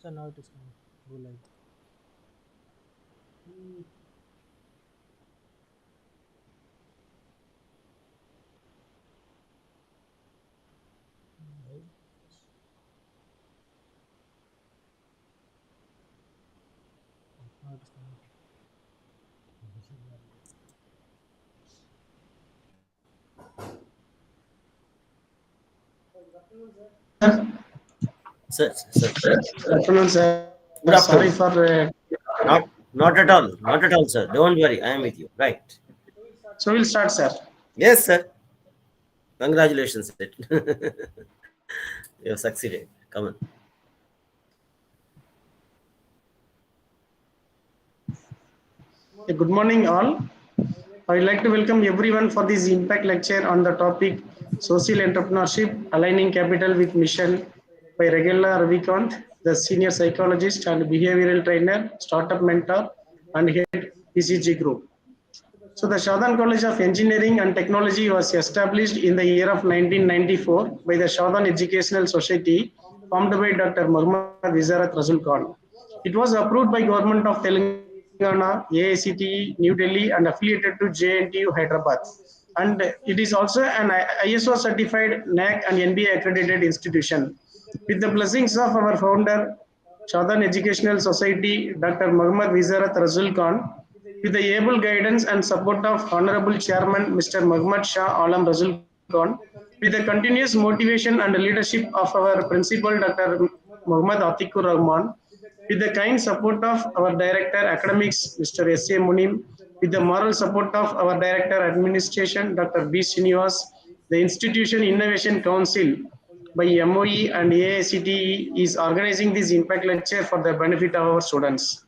So now it is coming. Go live. Live. Now it is coming. Sir. Good afternoon, sir. Good Sorry afternoon. for Not at all. Not at all, sir. Don't worry. I am with you. Right. so we'll start, sir. Yes, sir. Congratulations, it. You have succeeded. Come on. Good morning, all. I would like to welcome everyone for this impact lecture on the topic Social Entrepreneurship, Aligning Capital with Mission by Regula Ravikant, the Senior Psychologist and Behavioral Trainer, Startup Mentor, and Head PCG Group. So the Southern College of Engineering and Technology was established in the year of 1994 by the Southern Educational Society, formed by Dr. Muhammad Vizarat Rasul Khan. It was approved by Government of Telangana, AICTE, New Delhi, and affiliated to JNTU Hyderabad. And it is also an ISO certified NAC and NBA accredited institution. With the blessings of our founder, Southern Educational Society, Dr. Muhammad Vizarat Rasul Khan, with the able guidance and support of Honorable Chairman Mr. Muhammad Shah Alam Rasul Khan, with the continuous motivation and leadership of our Principal Dr. Muhammad Atikur Rahman, with the kind support of our Director Academics Mr. S.A. Munim, with the moral support of our Director Administration Dr. B. Srinivas, the Institution Innovation Council by MOE and AICTE is organizing this impact lecture for the benefit of our students.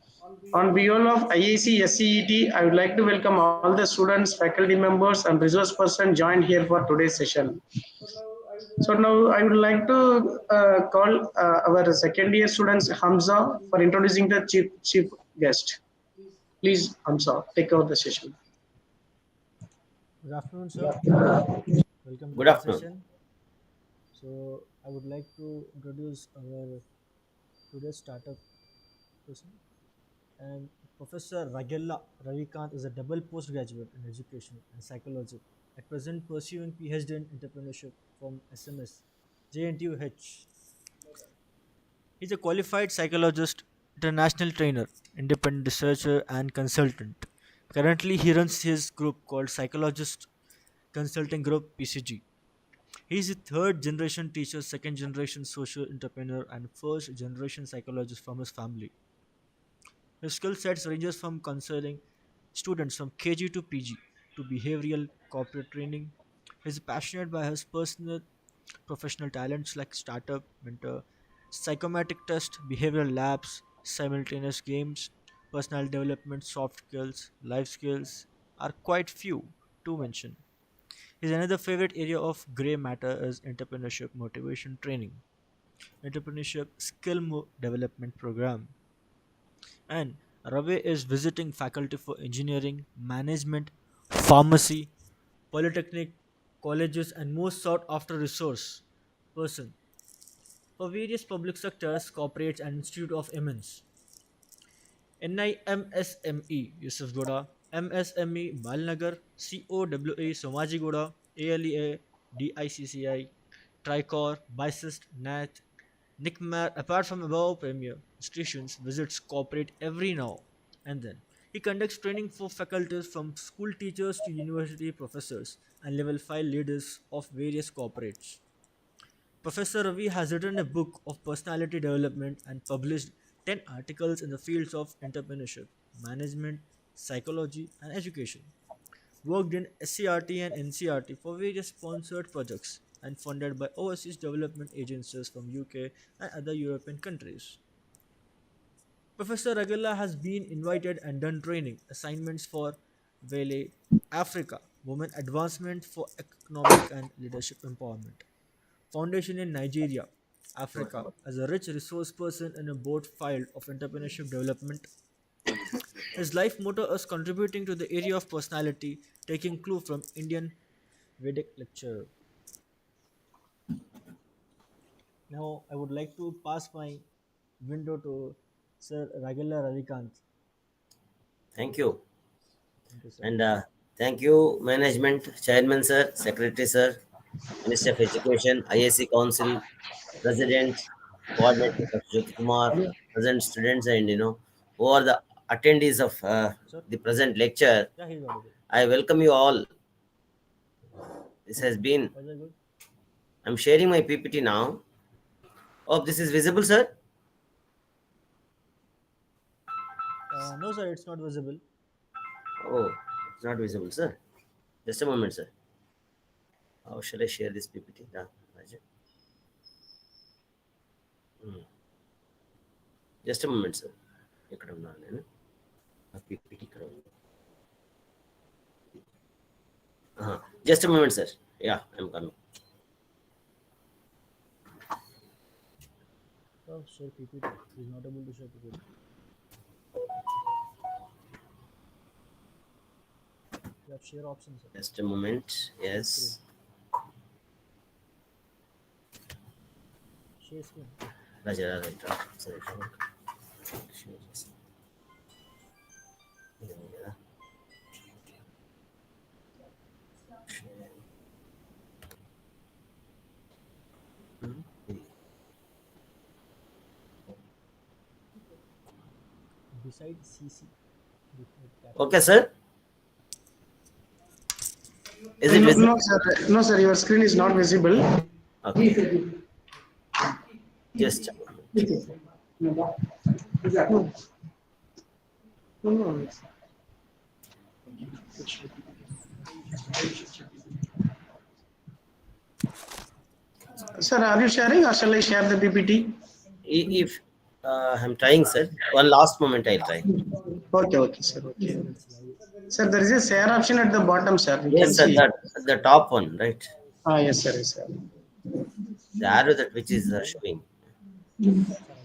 On behalf of IAC SCET, I would like to welcome all the students, faculty members, and resource persons joined here for today's session. So now I would like to call our second year students Hamza for introducing the chief guest. Please, Hamza, take over the session. Good afternoon, sir. Welcome to Good the afternoon. session. So I would like to introduce our today's startup person. And Professor Ragella Ravikant is a double postgraduate in education and psychology, at present pursuing PhD in entrepreneurship from SMS JNTUH. He's a qualified psychologist, international trainer, independent researcher, and consultant. Currently, he runs his group called Psychologist Consulting Group PCG. He is a third generation teacher, second generation social entrepreneur, and first generation psychologist from his family. His skill sets ranges from counseling students from KG to PG to behavioral corporate training. He is passionate by his personal professional talents like startup, mentor, psychometric test, behavioral labs, simultaneous games, personal development, soft skills, life skills are quite few to mention. His another favorite area of gray matter is entrepreneurship motivation training, entrepreneurship development program, and Ravi is visiting faculty for engineering, management, pharmacy, polytechnic, colleges, and most sought after resource person for various public sectors, corporates, and Institute of Immense. NIMSME Yusufgoda, MSME Malnagar, COWE Somajigoda, ALEA, DICCI, Tricor, Bicest, NAT, NICMAR. Apart from above premier institutions, visits corporate every now and then. He conducts training for faculties from school teachers to university professors and level 5 leaders of various corporates. Professor Ravi has written a book of personality development and published 10 articles in the fields of entrepreneurship, management, psychology, and education. Worked in SCRT and NCRT for various sponsored projects and funded by overseas development agencies from UK and other European countries. Professor Ragella has been invited and done training assignments for Vele Africa, Women Advancement for Economic and Leadership Empowerment. Foundation in Nigeria, Africa, as a rich resource person in a board field of entrepreneurship development. His life motto is contributing to the area of personality, taking clue from Indian Vedic lecturer. Now, I would like to pass my window to Sir Ragella Ravikant. Thank you. Thank you, sir. And thank you, Management, Chairman, sir, Secretary, sir, Minister of Education, IAC Council, President, Coordinator, Dr. Jyoti Kumar, present students, and who are the attendees of Sir? the present lecture. Yeah, he's audible. I welcome you all. This has been, Was I good? I'm sharing my PPT now. Oh, this is visible, sir? No, sir, it's not visible. Oh, it's not visible, sir. Just a moment, sir. How shall I share this PPT? Yeah, Rajan. Hmm. Just a moment, sir. ఇక్కడ ఉన్నాను నేను ఆ PPT ఇక్కడ ఉంది. Just a moment, sir. Yeah, I'm coming. Oh, share PPT. He's not able to share PPT. You have share options, sir. Just a moment. Screen. Yes. Share screen. Raja, right. Sorry. Share this. Yeah. Share. Hmm. Beside CC. Okay, sir. Is it No, visible? no, sir. No, sir. Your screen is not visible. Okay. Just a moment. No, no. Sir, are you sharing or shall I share the PPT? If I'm trying, sir. One last moment, I'll try. Okay, okay, sir. Okay. Sir, it's live. Sir, there is a share option at the bottom, sir. You can Yes, sir. see. That the top one, right? Ah, yes, sir. Yes, sir. The arrow that which is showing. Sir, I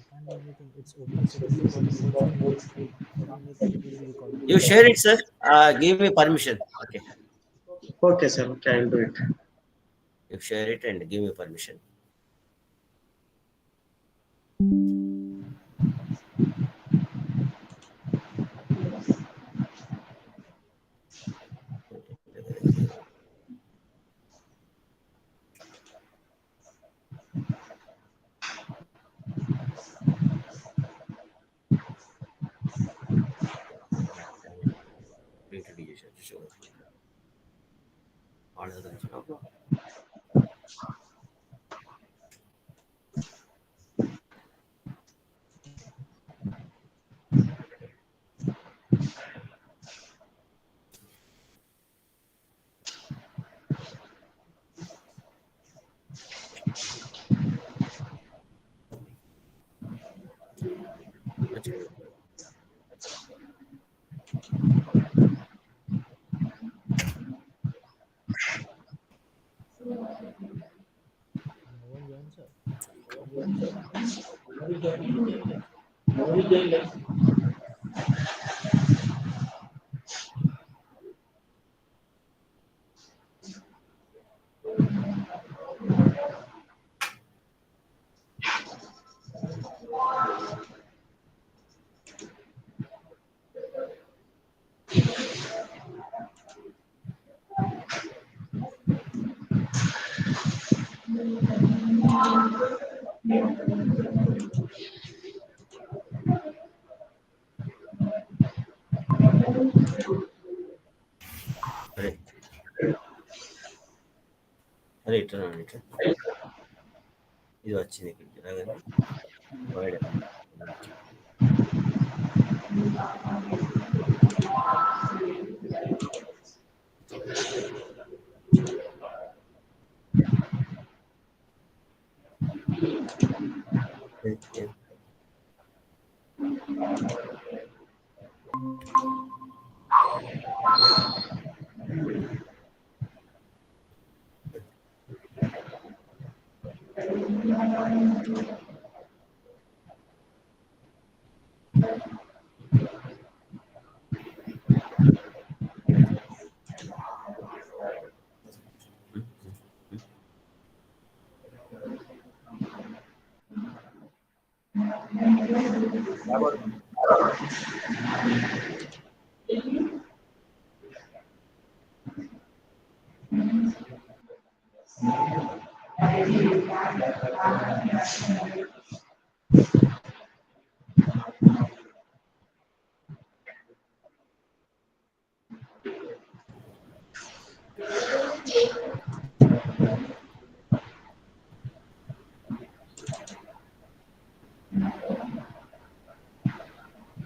can't do anything. It's opening recording mode screen. How do you make it will be recorded? You share it, sir. Give me permission. Okay. Okay, sir. Okay, I'll do it. You share it and give me permission. No one joins, sir. Nobody to share. Right. Right. Right. ఇది వచ్చింది ఇక్కడికి రాగానే వాడే.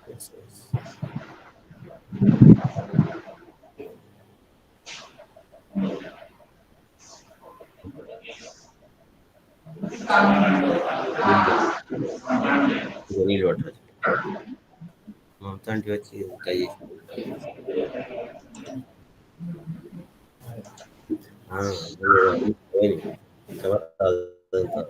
Yes, yes. నీళ్ళు పట్టవచ్చు మొత్తానికి వచ్చి try చేసి పోయినాయి కవర్ అదంతా.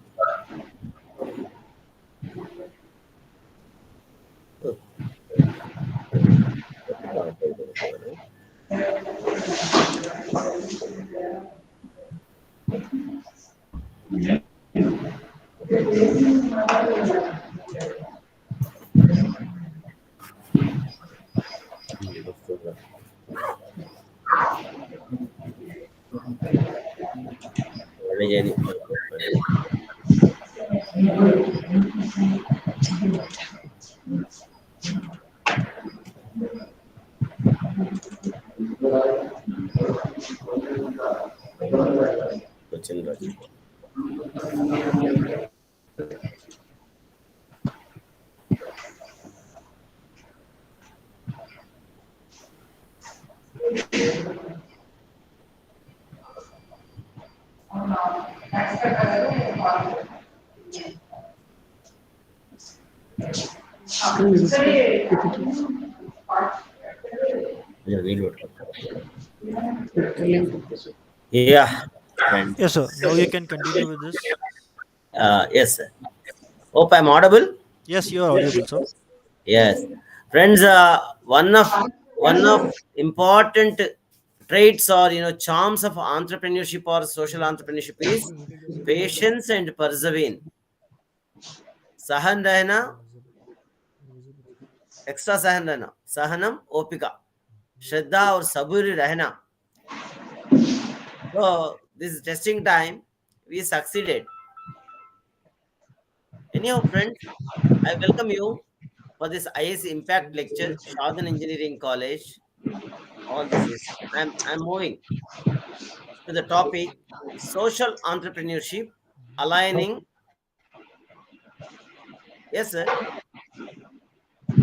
మేనేజ్ అని వచ్చింది రాజు. కొంచెం నీళ్ళు పట్టుకో. Yeah, friend. Yes, sir. Now you can continue with this. Yes, sir. Hope I'm audible. Yes, you are audible, sir. Yes, friends. One of important traits or charms of entrepreneurship or social entrepreneurship is patience and perseverance. सहन रहना, extra सहन रहना, सहनम ओपिका, श्रद्धा और सबूर रहना. So this testing time we succeeded. Anyhow, friends, I welcome you for this IAC Impact Lecture, Shadhan Engineering College. All this is I'm moving to the topic social entrepreneurship, aligning. Yes, sir.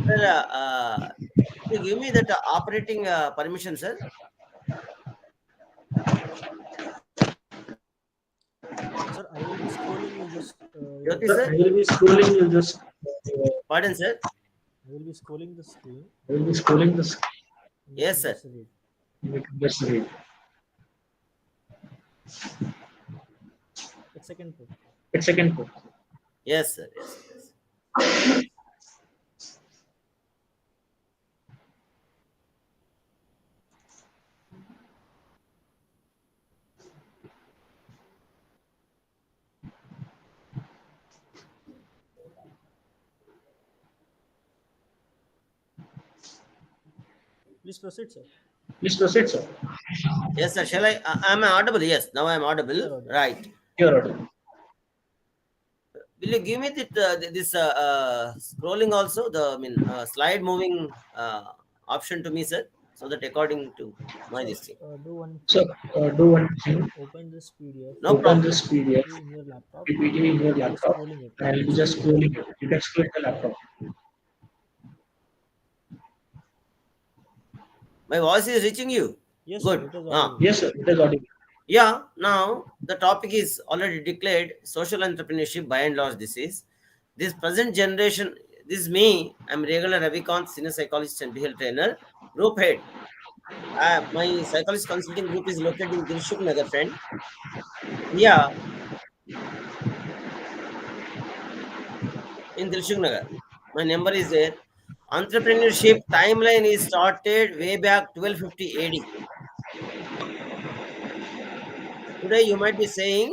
Sir, you give me that operating permission, sir. Sir, I will be scrolling you just. Jyoti, Sir, sir. I will be scrolling you just. Pardon, sir. I will be scrolling the screen. I will be scrolling this. Yes, sir. Just read. Just read. It's second put. It's second put. Yes, sir. Yes, yes. Please proceed, sir. Please proceed, sir. Yes, sir. Shall I? Am I audible? Yes. Now I am audible. You're audible. Right. You're audible. Will you give me this scrolling also? Slide moving option to me, sir, so that according to my this thing. Do one. So, do one thing. Open this PDF. No Open problem. this PDF, in your laptop. PPT in your laptop, Scrolling it. and you just scrolling it. You can scroll the laptop. My voice is reaching you. Yes, Good. sir, it is Ah. audible. Yes, sir. It is audible. Yeah, now the topic is already declared social entrepreneurship. By and large, this present generation. This is me. I'm regular Ravikant, senior psychologist and behavioral trainer, group head. My psychologist consulting group is located in Dilshuk Nagar, friend. Yeah, in Dilshuk Nagar. My number is there. Entrepreneurship timeline is started way back 1250 AD. Today you might be saying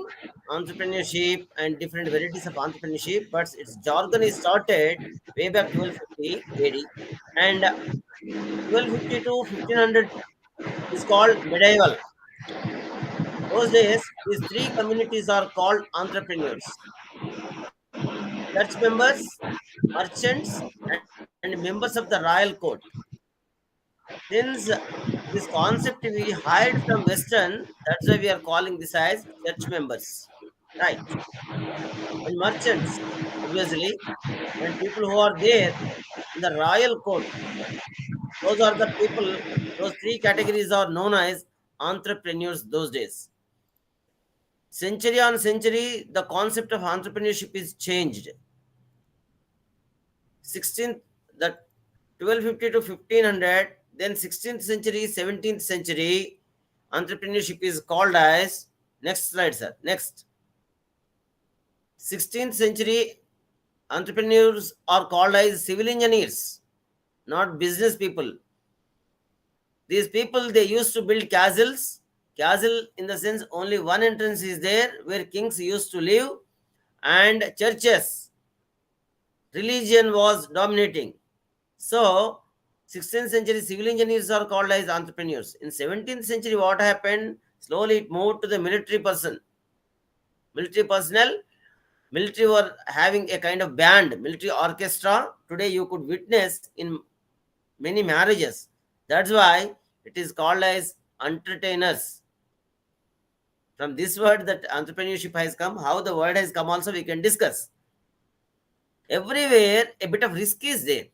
entrepreneurship and different varieties of entrepreneurship, but its jargon is started way back 1250 AD, and 1250 to 1500 is called medieval. Those days, these three communities are called entrepreneurs: church members, merchants, and members of the royal court. Since this concept we hired from Western, that's why we are calling this as church members, right? And merchants, obviously, and people who are there in the royal court. Those are the people, those three categories are known as entrepreneurs those days. Century on century, the concept of entrepreneurship is changed. 16th, the 1250 to 1500, then 16th century, 17th century, entrepreneurship is called as, next slide, sir, next. 16th century, entrepreneurs are called as civil engineers, not business people. These people, they used to build castles. Castle in the sense only one entrance is there where kings used to live, and churches. Religion was dominating. So, 16th century civil engineers are called as entrepreneurs. In 17th century, what happened? Slowly it moved to the military person. Military personnel, military were having a kind of band, military orchestra. Today you could witness in many marriages. That's why it is called as entertainers. From this word that entrepreneurship has come, how the word has come also we can discuss. Everywhere a bit of risk is there.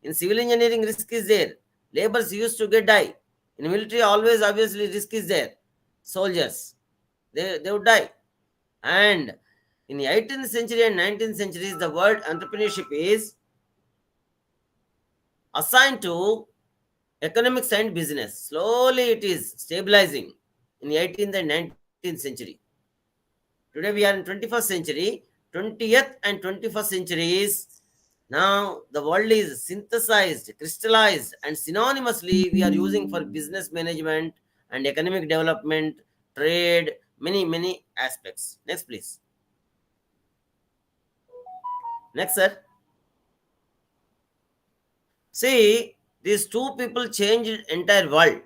In civil engineering, risk is there. Laborers used to get die. In military, always obviously risk is there. Soldiers, they would die. And in the 18th century and 19th centuries, the word entrepreneurship is assigned to economics and business. Slowly it is stabilizing in the 18th and 19th century. Today we are in 21st century. 20th and 21st centuries. Now the world is synthesized, crystallized, and synonymously we are using for business management and economic development, trade, many aspects. Next, please. Next, sir. See, these two people changed entire world.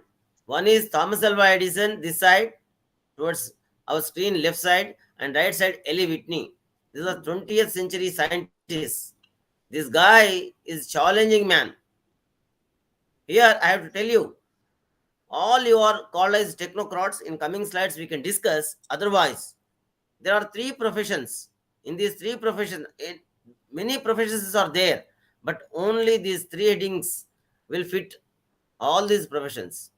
One is Thomas Alva Edison, this side, towards our screen, left side, and right side, Eli Whitney. These are 20th century scientists. This guy is challenging man. Here, I have to tell you, all you are called as technocrats. In coming slides, we can discuss. Otherwise, there are three professions. In these three professions, many professions are there, but only these three headings will fit all these professions.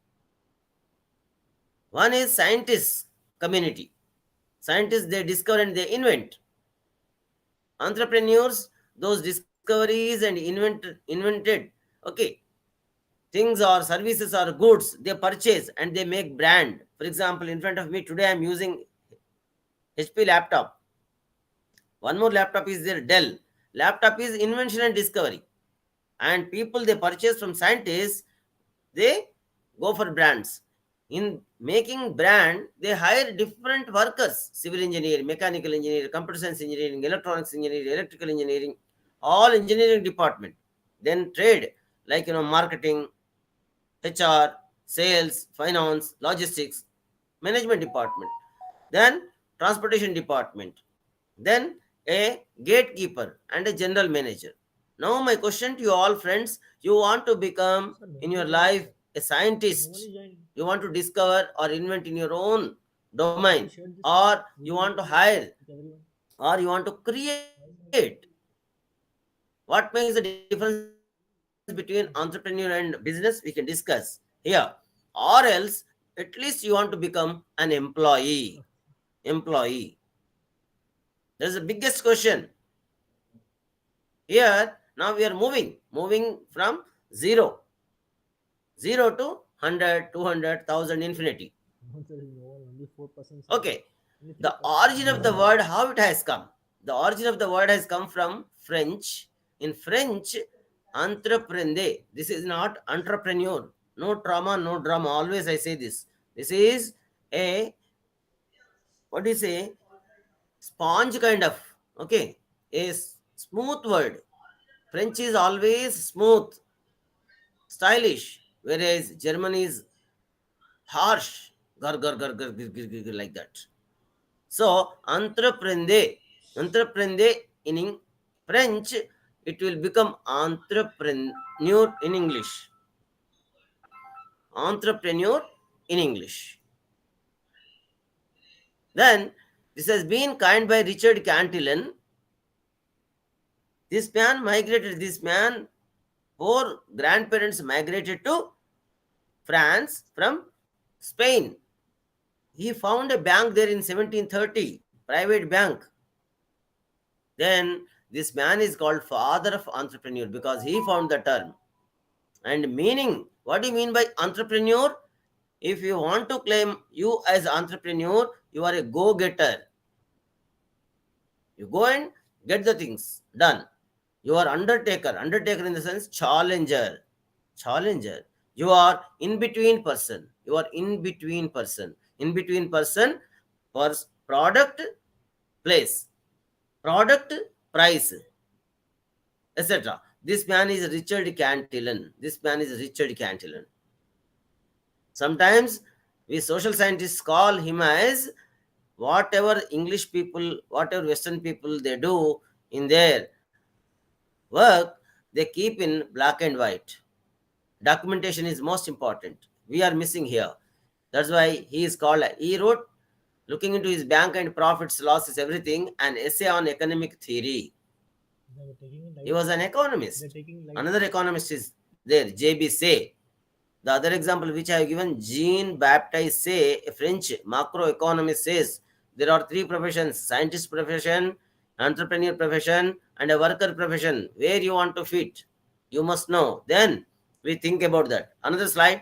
One is scientist community. Scientists, they discover and they invent. Entrepreneurs, those discoveries and invented, okay, things or services or goods they purchase and they make brand. For example, in front of me today I'm using HP laptop. One more laptop is there, Dell. Laptop is invention and discovery. And people they purchase from scientists, they go for brands. In making brand, they hire different workers: civil engineer, mechanical engineer, computer science engineering, electronics engineering, electrical engineering, all engineering department. Then trade, like marketing, HR, sales, finance, logistics, management department. Then transportation department. Then a gatekeeper and a general manager. Now my question to you all friends, you want to become Sir, in nobody your joined. life a scientist, Nobody joined. you want to discover or invent in your own Nobody domain, shared this or you video want to link hire, with everyone. or you want to create. What makes the difference between entrepreneur and business? We can discuss here. Or else, at least you want to become an employee. That's the biggest question. Here, now we are moving from zero, zero to 100, 200, 1000, infinity. No, there is no one. Only 4% are there. Okay. Only The 3%. origin of the word, how it has come? The origin of the word has come from French. In French, entreprendre. This is not entrepreneur. No trauma, no drama. Always I say this. This is a, what do you say? sponge kind of, okay, a smooth word. French is always smooth, stylish, whereas German is harsh, gar gar gar gar gir, gir, gir, gir, like that. So entreprendre in French, it will become entrepreneur in English. Entrepreneur in English. Then this has been coined by Richard Cantillon. This man, four grandparents migrated to France from Spain. He found a bank there in 1730, private bank. Then this man is called father of entrepreneur because he found the term. And meaning, what do you mean by entrepreneur? If you want to claim you as entrepreneur, you are a go-getter. You go and get the things done. You are undertaker. Undertaker in the sense challenger. Challenger. You are in between person. You are in between person. In between person for product, place, product, price, etc. This man is Richard Cantillon. This man is Richard Cantillon. Sometimes we social scientists call him as whatever English people, whatever Western people they do in their work, they keep in black and white. Documentation is most important. We are missing here. That's why he is called. He wrote, looking into his bank and profits, losses, everything, an essay on economic theory. They were taking it He light. was an economist. They're taking light. Another economist is there, J.B. Say. The other example which I have given, Jean Baptiste Say, a French macroeconomist, says there are three professions: scientist profession, entrepreneur profession, and a worker profession. Where you want to fit, you must know. Then we think about that. Another slide.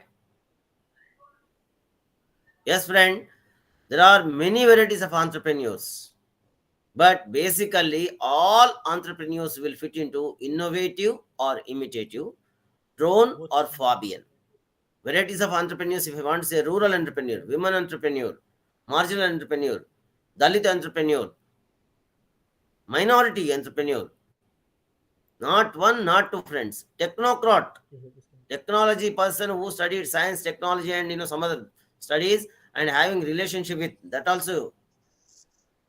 Yes, friend, there are many varieties of entrepreneurs. But basically, all entrepreneurs will fit into innovative or imitative, drone Both. or Fabian. Varieties of entrepreneurs, if you want to say rural entrepreneur, women entrepreneur, marginal entrepreneur, Dalit entrepreneur, minority entrepreneur, not one, not two friends, technocrat, Yes, it is correct. technology person who studied science, technology, and some other studies and having relationship with that also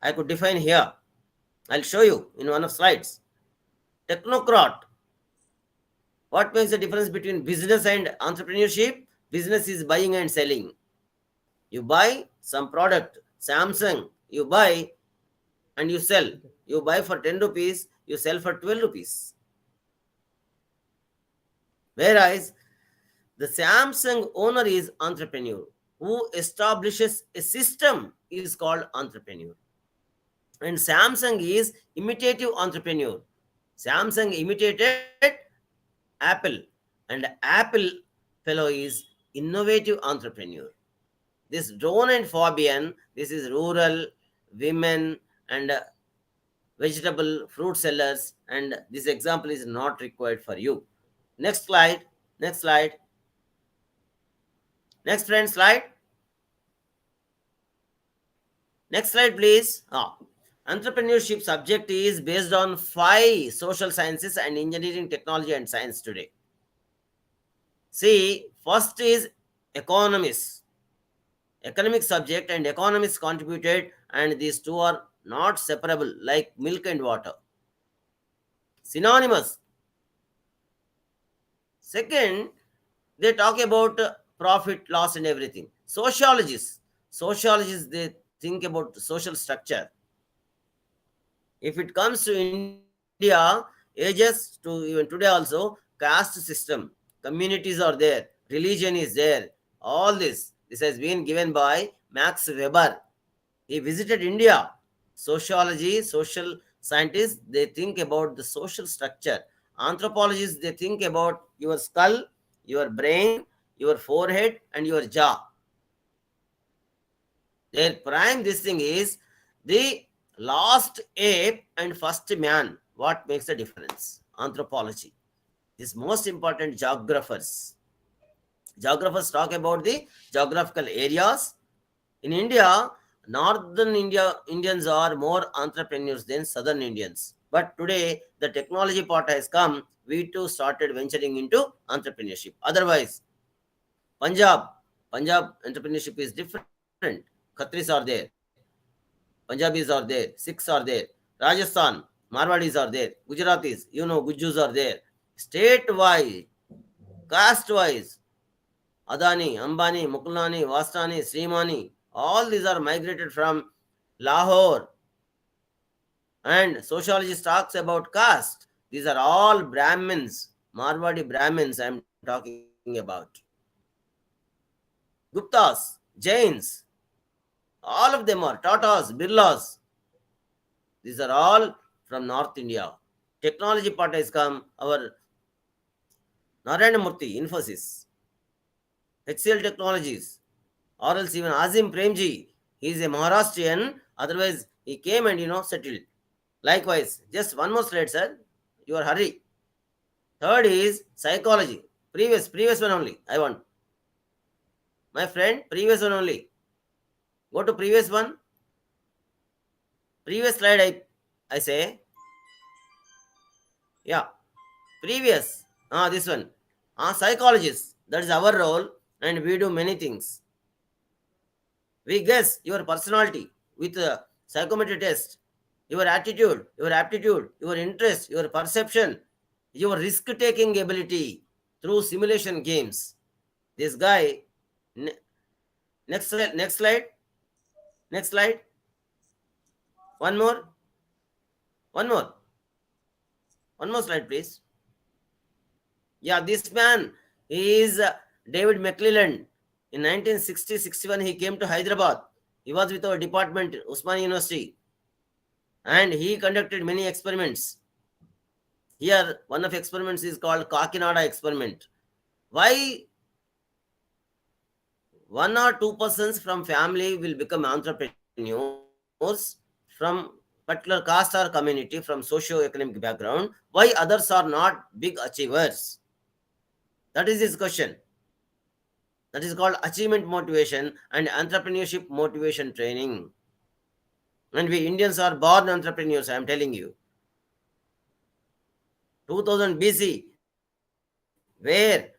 I could define here. I'll show you in one of slides. Technocrat. What makes the difference between business and entrepreneurship? Business is buying and selling. You buy some product, Samsung, you buy and you sell. You buy for 10 rupees, you sell for 12 rupees. Whereas the Samsung owner is entrepreneur. Who establishes a system is called entrepreneur. And Samsung is imitative entrepreneur. Samsung imitated Apple, and Apple fellow is innovative entrepreneur. This drone and Fabian, this is rural, women, and vegetable fruit sellers, and this example is not required for you. Next slide. Next slide. Next friend slide. Next slide, please. Entrepreneurship subject is based on 5 social sciences and engineering, technology, and science today. See, first is economics. Economic subject and economists contributed, and these two are not separable like milk and water. Synonymous. Second, they talk about profit, loss, and everything. Sociologists, they think about social structure. If it comes to India, ages to even today also, caste system, communities are there, religion is there. All this has been given by Max Weber. He visited India. Sociology, social scientists, they think about the social structure. Anthropologists, they think about your skull, your brain, your forehead, and your jaw. Their prime this thing is the last ape and first man. What makes the difference? Anthropology. This most important geographers. Geographers talk about the geographical areas. In India, Northern India Indians are more entrepreneurs than Southern Indians. But today, the technology part has come. We too started venturing into entrepreneurship. Otherwise, Punjab, Punjab entrepreneurship is different. Khatris are there, Punjabis are there, Sikhs are there, Rajasthan, Marwadis are there, Gujaratis, Gujjus are there. State-wise, caste-wise, Adani, Ambani, Mukulani, Vastani, Srimani, all these are migrated from Lahore. And sociologist talks about caste. These are all Brahmins, Marwadi Brahmins I am talking about. Guptas, Jains, all of them are Tatas, Birlas. These are all from North India. Technology part has come, our Narayana Murthy, Infosys, HCL Technologies, or else even Azim Premji. He is a Maharashtrian, otherwise he came and settled. Likewise, just one more slide, sir. Your hurry. Third is psychology. Previous one only. I want. My friend, previous one only. Go to previous one. Previous slide, I say. Yeah. Previous. This one. Psychologists. That is our role, and we do many things. We guess your personality with a psychometry test, your attitude, your aptitude, your interest, your perception, your risk-taking ability through simulation games. This guy, next slide, next slide, next slide. One more, one more, one more slide, please. Yeah, this man is David McClelland. In 1960-61, he came to Hyderabad. He was with our department, Usmania University, and he conducted many experiments. Here, one of experiments is called Kakinada experiment. Why 1 or 2 persons from family will become entrepreneurs from particular caste or community from socio-economic background? Why others are not big achievers? That is his question. That is called achievement motivation and entrepreneurship motivation training. And we Indians are born entrepreneurs, I am telling you. 2000 BC, where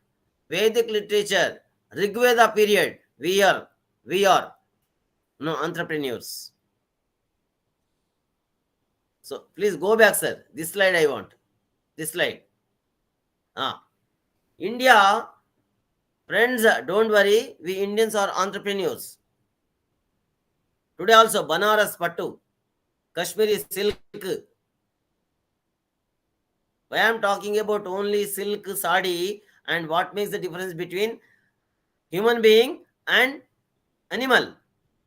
Vedic literature, Rigveda period, we are entrepreneurs. So please go back, sir. This slide I want. This slide. India, friends, don't worry. We Indians are entrepreneurs. Today also, Banaras Pattu, Kashmiri silk. Why I am talking about only silk sari and what makes the difference between human being and animal,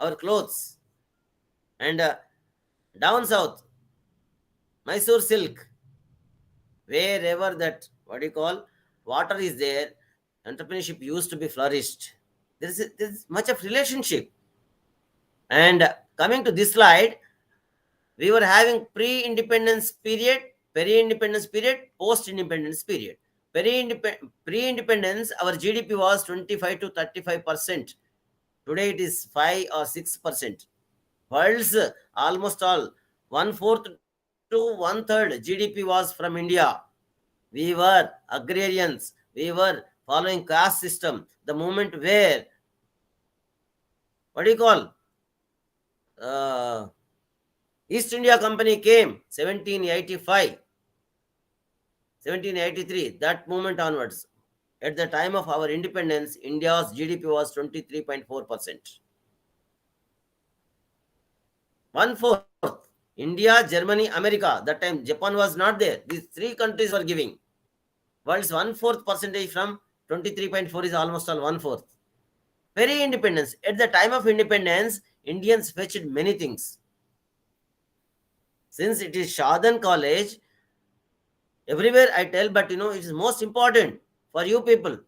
our clothes. And down south, Mysore silk, wherever that, water is there, entrepreneurship used to be flourished. There is much of relationship. And coming to this slide, we were having pre-independence period, peri-independence period, post-independence period. Pre-independence, our GDP was 25 to 35%. Today it is 5 or 6%. World's almost all 1/4 to 1/3 GDP was from India. We were agrarians. We were following caste system. The moment where, East India Company came, 1785, 1783, that moment onwards. At the time of our independence, India's GDP was 23.4%. 1/4. India, Germany, America. That time Japan was not there. These three countries were giving. World's 1/4 percentage from 23.4 is almost all 1/4. Very independence. At the time of independence, Indians fetched many things. Since it is Shadan College, everywhere I tell, but it is most important for you people.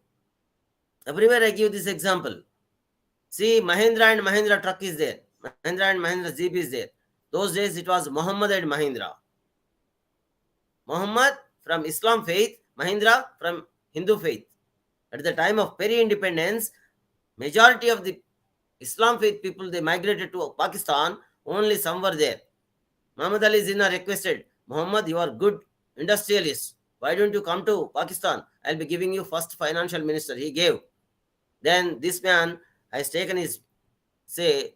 Everywhere I give this example. See, Mahindra and Mahindra truck is there. Mahindra and Mahindra Jeep is there. Those days it was Muhammad and Mahindra. Muhammad from Islam faith, Mahindra from Hindu faith. At the time of peri-independence, majority of the Islam faith people, they migrated to Pakistan, only some were there. Muhammad Ali Jinnah requested, Muhammad, you are good industrialist. Why don't you come to Pakistan? I'll be giving you first financial minister. He gave. Then this man has taken his, say,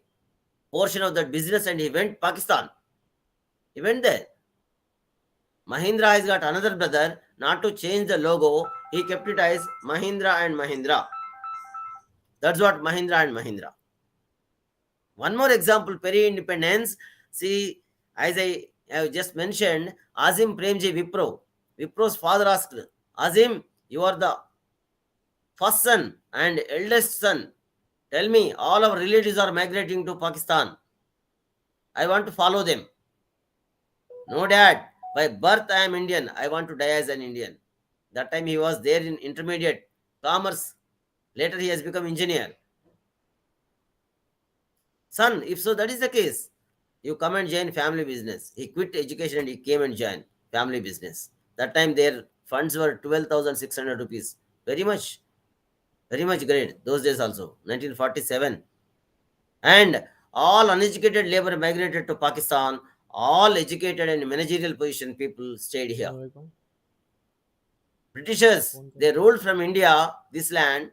portion of that business and he went Pakistan. He went there. Mahindra has got another brother, not to change the logo. He kept it as Mahindra and Mahindra. That's what Mahindra and Mahindra. One more example, peri-independence. See, as I have just mentioned, Azim Premji Vipro. Vipro's father asked, Azim, you are the first son and eldest son. Tell me, all our relatives are migrating to Pakistan. I want to follow them. No, dad. By birth, I am Indian. I want to die as an Indian. That time he was there in intermediate commerce. Later he has become engineer. Son, if so, that is the case. You come and join family business. He quit education and he came and joined family business. That time their funds were 12,600 rupees. Very much great. Those days also, 1947. And all uneducated labor migrated to Pakistan. All educated and managerial position people stayed here. Britishers, they ruled from India, this land,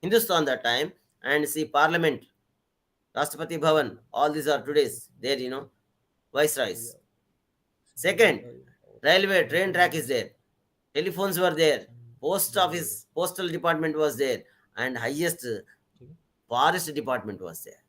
Hindustan that time, and see Parliament, Rashtrapati Bhavan, all these are today's there, viceroys. Second, railway, train track is there, telephones were there, post office, postal department was there, and highest forest department was there.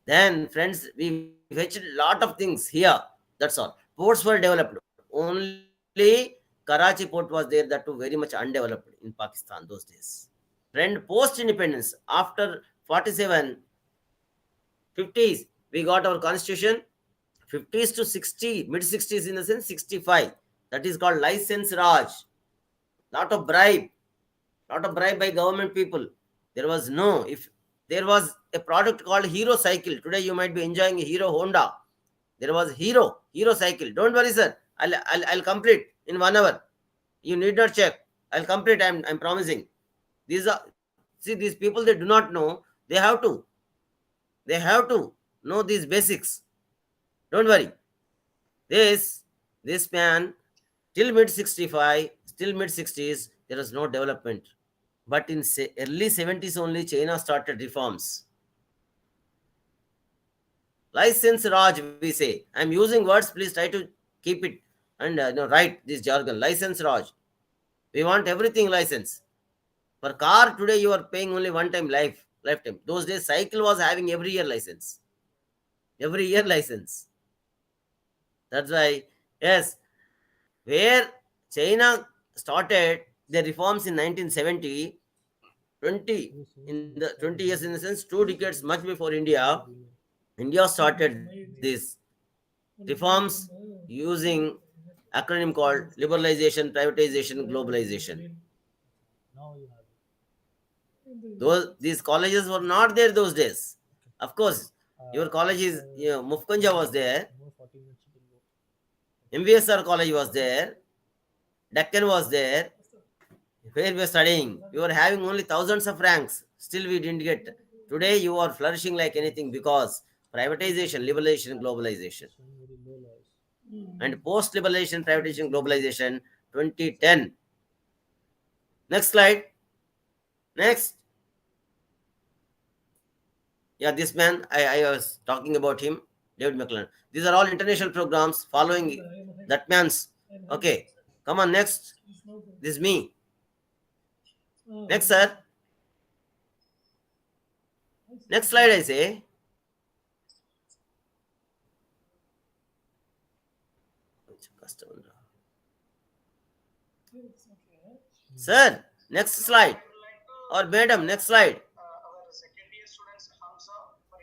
Then, friends, we fetched a lot of things here. That's all. Ports were developed. Only Karachi port was there, that too very much undeveloped in Pakistan those days. Friend, post-independence, after 47, 50s, we got our constitution. 50s to 60, mid-60s in the sense 65. That is called license Raj. Lot of bribe by government people. There was no, if there was a product called Hero Cycle. Today you might be enjoying a Hero Honda. There was Hero Cycle. Don't worry, sir. I'll complete in 1 hour. You need not check. I'll complete. I'm promising. These people, they do not know. They have to know these basics. Don't worry. This man, till mid 65, still mid 60s, there was no development. But in early 70s only, China started reforms. License Raj, we say. I'm using words, please try to keep it and write this jargon. License Raj. We want everything license. For car, today you are paying only one time lifetime. Those days, cycle was having every year license. That's why, yes, where China started the reforms in 1970, 20 years in the sense, 2 decades much before India started these reforms using acronym called liberalization, privatization, globalization. These colleges were not there those days. Of course, your college is, Mufkunja was there, MVSR college was there, Deccan was there, where we were studying. We were having only thousands of ranks. Still we didn't get. Today you are flourishing like anything because privatization, liberalization, globalization. And post-liberalization, privatization, globalization, 2010. Next slide. Next. Yeah, this man, I was talking about him, David McClellan. These are all international programs following that man's. Okay, come on, next. This is me. Next, sir. Next slide, I say. Sir, next slide. Or madam, next slide.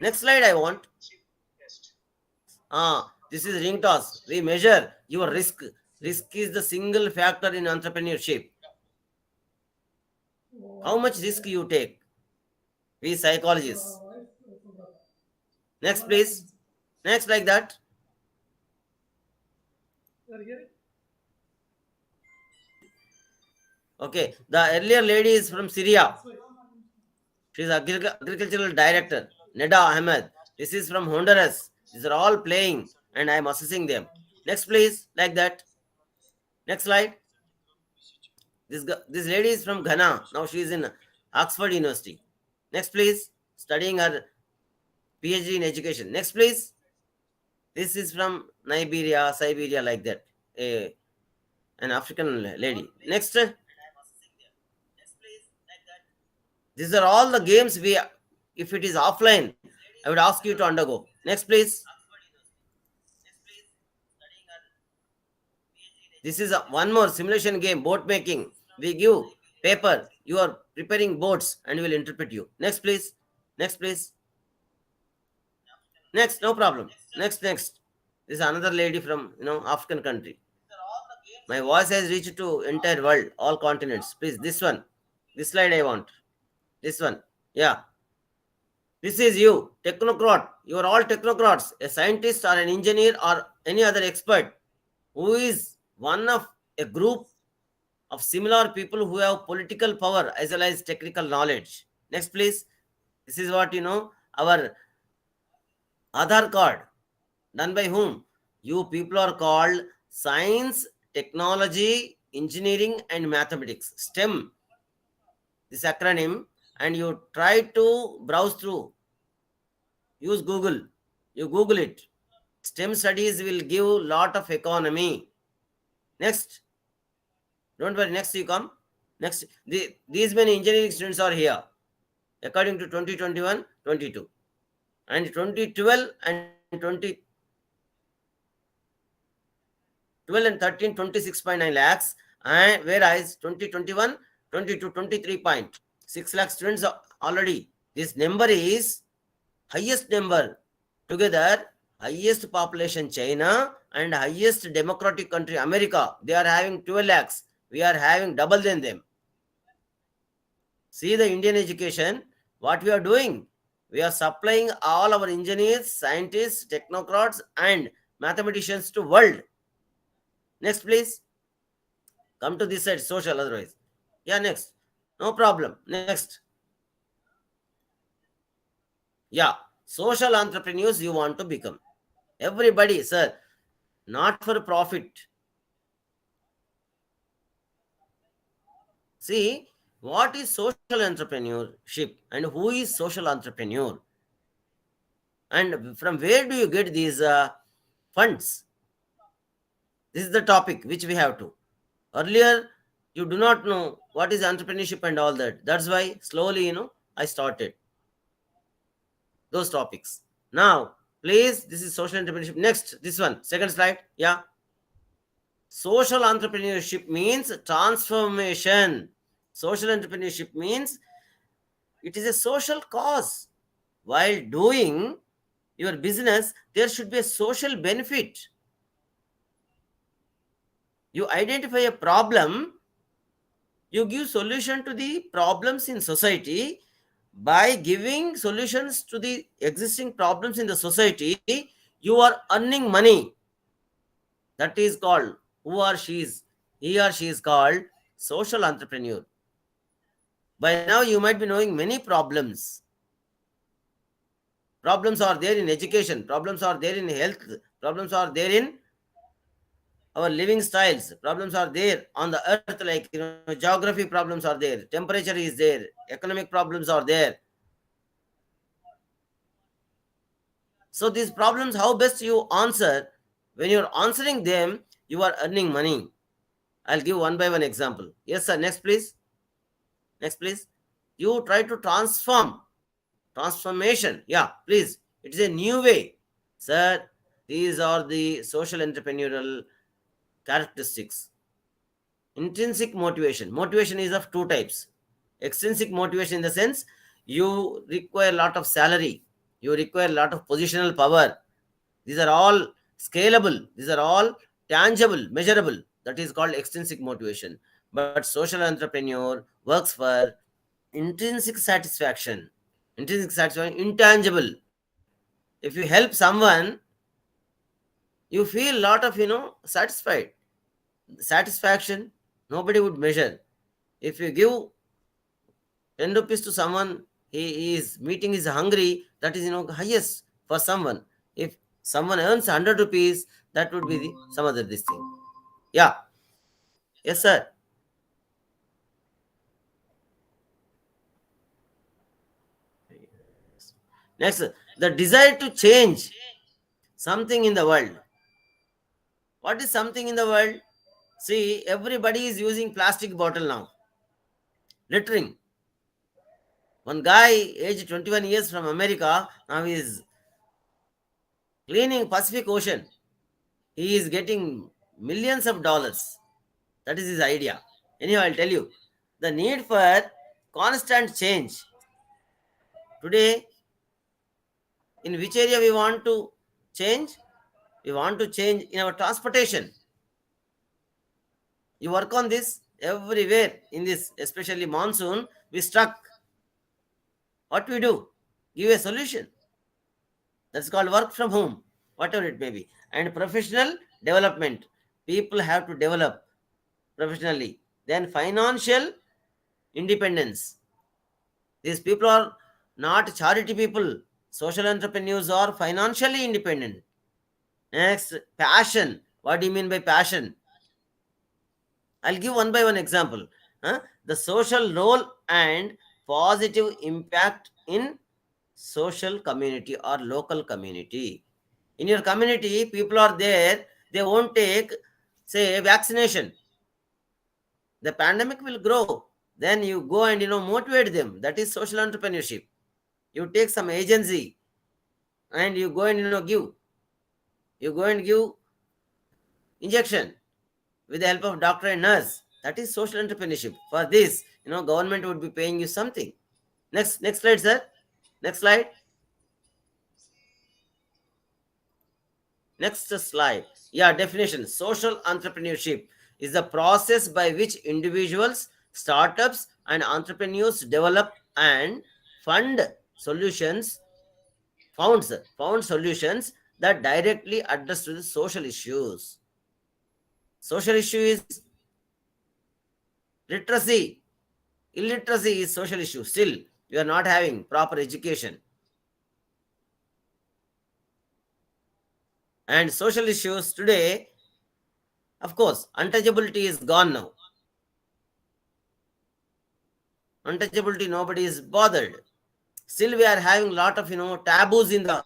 Next slide I want. This is ring toss. We measure your risk. Risk is the single factor in entrepreneurship. How much risk you take? We psychologists. Next, please. Next, like that. Okay, the earlier lady is from Syria. She is agricultural director. Neda Ahmed. This is from Honduras. These are all playing and I am assessing them. Next, please, like that. Next slide. This lady is from Ghana. Now she is in Oxford University. Next, please, studying her PhD in education. Next, please. This is from Siberia, like that. An African lady. Next. These are all the games we, if it is offline, I would ask you to undergo. Next, please. This is one more simulation game, boat making. We give paper, you are preparing boats and we will interpret you. Next, please. Next, please. Next, no problem. Next. This is another lady from African country. My voice has reached to entire world, all continents. Please, this one. This slide I want. This one. Yeah. This is you, technocrat. You are all technocrats, a scientist or an engineer or any other expert who is one of a group of similar people who have political power as well as technical knowledge. Next, please. This is what our Aadhaar card. Done by whom? You people are called science, technology, engineering, and mathematics. STEM. This acronym, and you try to browse through. Use Google. You Google it. STEM studies will give lot of economy. Next. Don't worry. Next you come. Next. These many engineering students are here. According to 2021-22. And 2012 and 12 and 13, 26.9 lakhs. And whereas 2021, 22, 23.6 lakh students are already. This number is highest number. Together, highest population China and highest democratic country America. They are having 12 lakhs. We are having double than them. See the Indian education, what we are doing. We are supplying all our engineers, scientists, technocrats, and mathematicians to world. Next, please. Come to this side, social otherwise. Yeah, next. No problem. Next. Yeah, social entrepreneurs you want to become. Everybody, sir, not for profit. See, what is social entrepreneurship and who is social entrepreneur? And from where do you get these funds? This is the topic which we have to. Earlier, you do not know what is entrepreneurship and all that. That's why slowly, I started those topics. Now, please, this is social entrepreneurship. Next, this one, second slide. Yeah. Social entrepreneurship means transformation. Social entrepreneurship means it is a social cause. While doing your business, there should be a social benefit. You identify a problem, you give solution to the problems in society. By giving solutions to the existing problems in the society, you are earning money. That is called he or she is called social entrepreneur. By now you might be knowing many problems. Problems are there in education, problems are there in health, problems are there in our living styles, problems are there on the earth, like geography problems are there, temperature is there, economic problems are there. So these problems, how best you answer, when you're answering them, you are earning money. I'll give one by one example. Yes, sir. Next, please. Next, please. You try to transformation. Yeah, please. It is a new way. Sir, these are the social entrepreneurial characteristics. Intrinsic motivation. Motivation is of two types. Extrinsic motivation in the sense you require a lot of salary. You require a lot of positional power. These are all scalable. These are all tangible, measurable. That is called extrinsic motivation. But social entrepreneur works for intrinsic satisfaction. Intrinsic satisfaction, intangible. If you help someone, you feel a lot of, satisfied. Satisfaction, nobody would measure. If you give 10 rupees to someone, he is meeting, is hungry, That is, highest for someone. If someone earns 100 rupees, that would be some other this thing. Yeah. Yes, sir. Next, the desire to change something in the world. What is something in the world? See, everybody is using plastic bottle now. Littering. One guy, aged 21 years from America, now is cleaning Pacific Ocean. He is getting millions of dollars. That is his idea. Anyhow, I'll tell you. The need for constant change. Today, in which area we want to change? We want to change in our transportation. You work on this everywhere in this, especially monsoon, we stuck. What we do? Give a solution. That's called work from home, whatever it may be. And professional development. People have to develop professionally. Then financial independence. These people are not charity people. Social entrepreneurs are financially independent. Next, passion. What do you mean by passion? I'll give one by one example. The social role and positive impact in social community or local community. In your community, people are there, they won't take, say, vaccination. The pandemic will grow. Then you go and motivate them. That is social entrepreneurship. You take some agency and you go and give. You go and give injection with the help of doctor and nurse. That is social entrepreneurship. For this, government would be paying you something. Next slide, sir. Next slide. Next slide. Yeah, definition. Social entrepreneurship is the process by which individuals, startups, and entrepreneurs develop and fund solutions, found solutions that directly address to the social issues. Social issue is literacy. Illiteracy is social issue. Still, you are not having proper education. And social issues today, of course, untouchability is gone now. Untouchability, nobody is bothered. Still, we are having a lot of taboos in the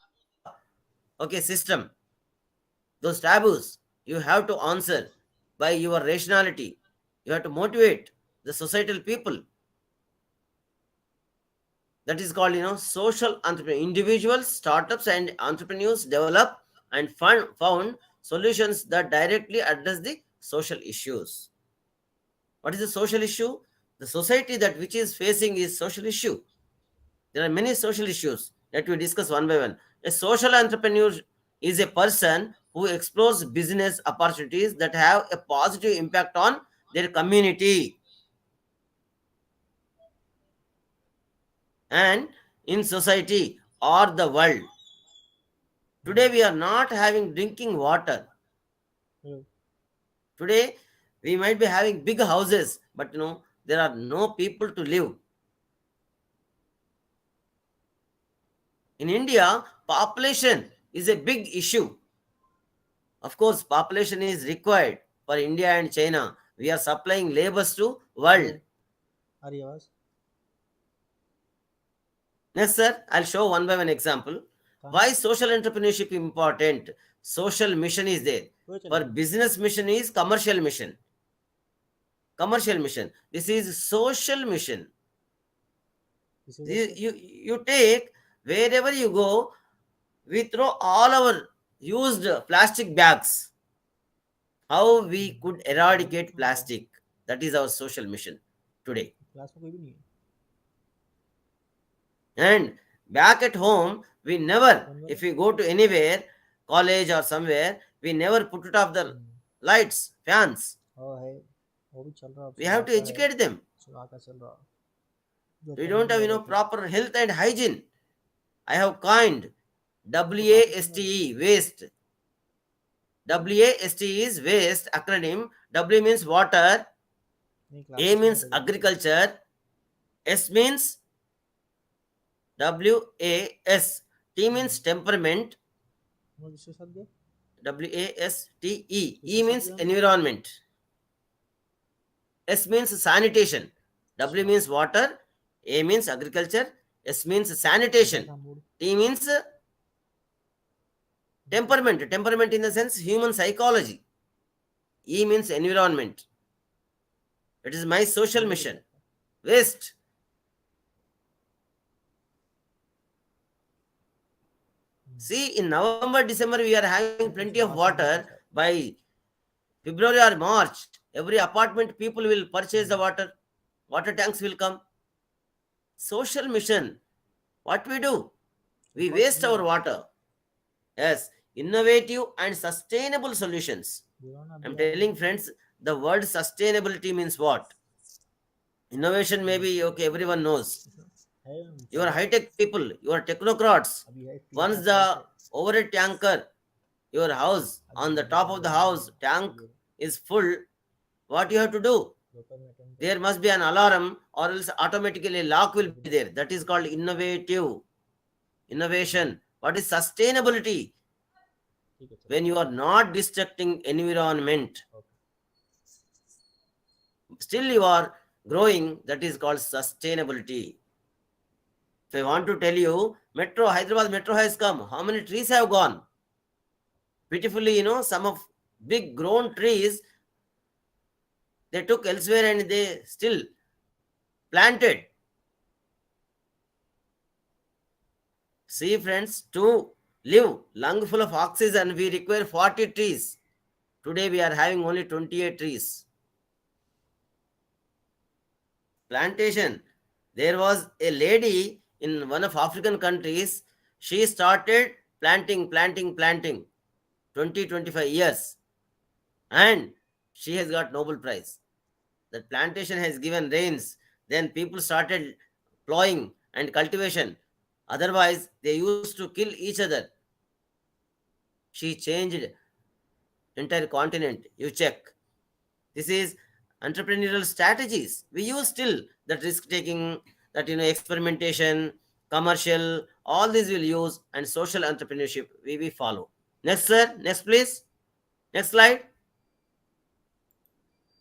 system. Those taboos you have to answer by your rationality. You have to motivate the societal people. That is called social entrepreneur. Individuals, startups, and entrepreneurs develop and found solutions that directly address the social issues. What is the social issue? The society that which is facing is social issue. There are many social issues that we discuss one by one. A social entrepreneur is a person who explores business opportunities that have a positive impact on their community and in society or the world. Today we are not having drinking water. Hello. Today we might be having big houses, but there are no people to live. In India, population is a big issue. Of course, population is required for India and China. We are supplying labors to world. Hello. आ रही आवाज? Yes, sir. I'll show one by one example. Why social entrepreneurship important? Social mission is there. For business mission is commercial mission. Commercial mission. This is social mission. This is You take wherever you go, we throw all our used plastic bags. How we could eradicate plastic. That is our social mission today. Class में कोई भी नहीं है. And back at home, we never, if we go to anywhere, college or somewhere, we never put it off the lights, fans. हाँ है, वो भी चल रहा है. We have to educate them. सुना का चल रहा. We don't have proper health and hygiene. I have coined WASTE, waste. WASTE is waste acronym. W means water, नहीं, A means agriculture, S means WAS, T means temperament. मग दुसरे शब्द WASTE. दुसरे E शब्द means आहे ना? environment. S means sanitation. W अच्छा means water. A means agriculture. S means त्याचा sanitation. थांबवून T means temperament. Temperament in the sense human psychology. E means environment. It is my social बरोबर mission. आहे. Waste. See, in November, December, we are having त्याचा plenty of वाचन water. बघायचं आहे. By February or March, every apartment people will purchase the water. Water tanks will come. Social mission. What we do? We waste our water. Yes, innovative and sustainable solutions. बोला ना I'm अभी telling आगे friends, the word sustainability means what? Innovation maybe okay, everyone knows. है You are चालू high-tech people, you are technocrats. अभी है 3 4 Once part the है overhead tanker, your house, अभी on the बंद top कर of the देना house, है tank ये is full, what you have to do? दोपहर में अटेंड There कर must be an alarm or else automatically lock will be there. That is called innovative. Innovation. What is sustainability? ठीक है चलो When you are not destructing environment, okay still you are growing, that is called sustainability. If I want to tell you, metro, Hyderabad metro has come. How many trees have gone? Beautifully, some of big grown trees, they took elsewhere and they still planted. See friends, to live lung full of oxygen, we require 40 trees. Today we are having only 28 trees. Plantation. There was a lady in one of African countries. She started planting 20-25 years, and she has got Nobel Prize. That plantation has given rains. Then people started plowing and cultivation. Otherwise, they used to kill each other. She changed entire continent. You check. This is entrepreneurial strategies. We use still that risk taking, that experimentation, commercial, all these will use, and social entrepreneurship we follow. Next, sir. Next, please. Next slide.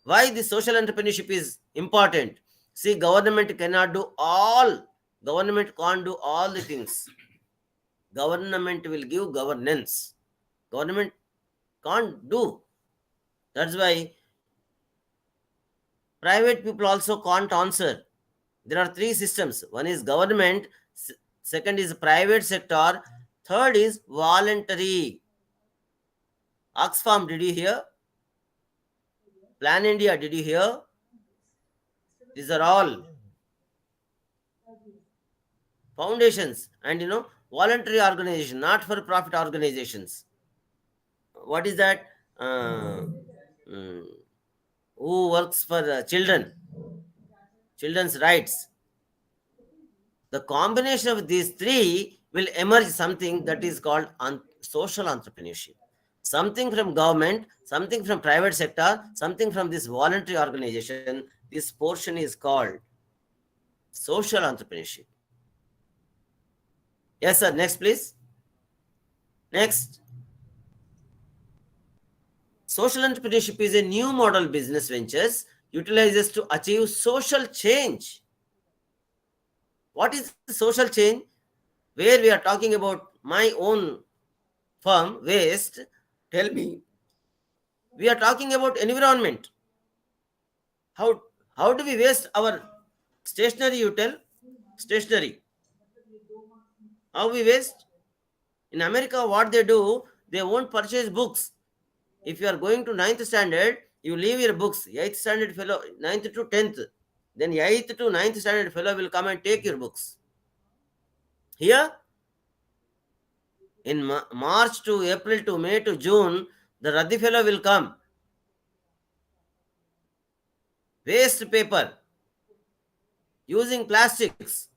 Why the social entrepreneurship is important? See, government cannot do all. Government can't do all the things. Government will give governance. Government can't do. That's why private people also can't answer. There are three systems. One is government, second is private sector, third is voluntary. Oxfam, did you hear? Plan India, did you hear? These are all foundations and voluntary organization, not for profit organizations. What is that? Mm, who works for children's rights? The combination of these three will emerge something that is called social entrepreneurship. Something from government, something from private sector, something from this voluntary organization. This portion is called social entrepreneurship. Yes, sir. Next, please. Next. Social entrepreneurship is a new model business ventures utilizes to achieve social change. What is the social change? Where we are talking about my own firm, waste, tell me. We are talking about environment. How how do we waste our stationery, you tell? Stationery. How we waste? In America, what they do, they won't purchase books. If you are going to ninth standard, you leave your books. 8th standard fellow, ninth to 10th. Then 8th to ninth standard fellow will come and take your books. Here, in March to April to May to June, the Radhi fellow will come. Waste paper, using plastics.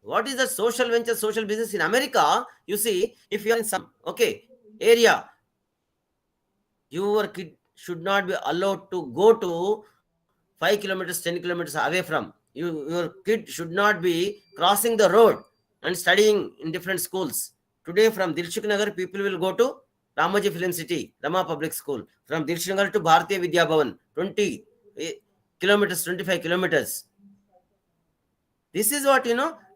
What is the social venture, social business in America? You see, if you are in some area, your kid should not be allowed to go to 5 kilometers, 10 kilometers away from Your kid should not be crossing the road and studying in different schools. Today, from Dilshuk Nagar, people will go to Ramoji Film City, Rama Public School. From Dilshuk Nagar to Bharatiya Vidya Bhavan, 20 kilometers, 25 kilometers. This is what,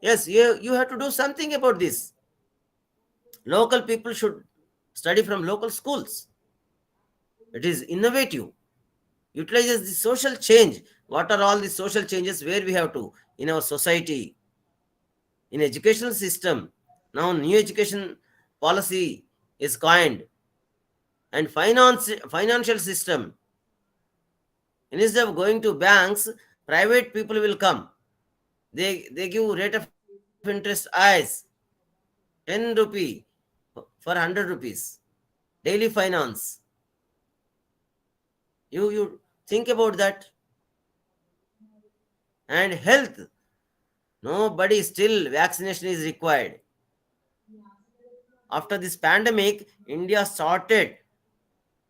yes, you have to do something about this. Local people should study from local schools. It is innovative, utilizes the social change. What are all the social changes where we have to in our society, in educational system? Now new education policy is coined, and financial system. Instead of going to banks, private people will come. They give rate of interest as 10 rupee for 100 rupees. Daily finance. You think about that. And health. Nobody still vaccination is required. After this pandemic, India started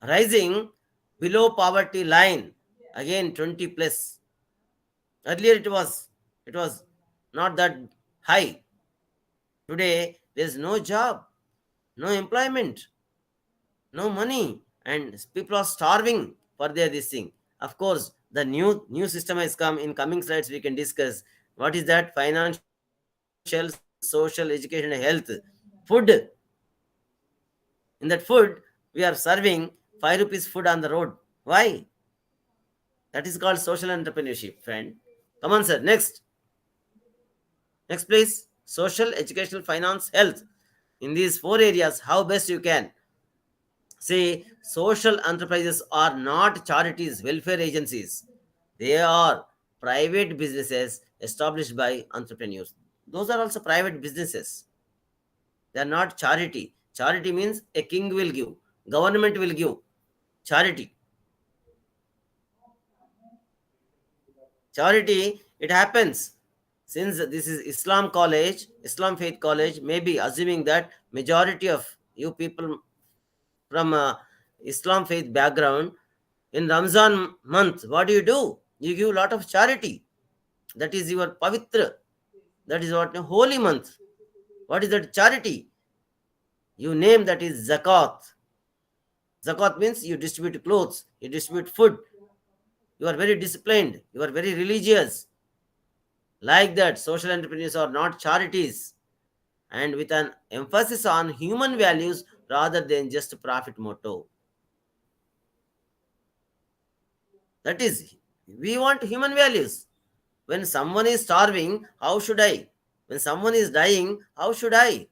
rising below poverty line. Again 20 plus. Earlier it was not that high. Today there is no job, no employment, no money, and people are starving for their this thing. Of course, the new system has come. In coming slides we can discuss what is that: financial, social, education, and health. Food. In that food we are serving 5 rupees food on the road. Why? That is called social entrepreneurship, friend. Come on, sir. Next please. Social, educational, finance, health. In these four areas, how best you can. See, social enterprises are not charities, welfare agencies. They are private businesses established by entrepreneurs. Those are also private businesses. They are not charity. Charity means a king will give, government will give charity. Charity, it happens. Since this is Islam college, Islam faith college, maybe assuming that majority of you people from Islam faith background, in Ramzan month, what do? You give a lot of charity. That is your pavitra. That is what holy month. What is that charity? You name that is zakat. Zakat means you distribute clothes, you distribute food. You are very disciplined. You are very religious. Like that, social entrepreneurs are not charities, and with an emphasis on human values rather than just profit motto. That is, we want human values. When someone is starving, how should I? When someone is dying, how should I?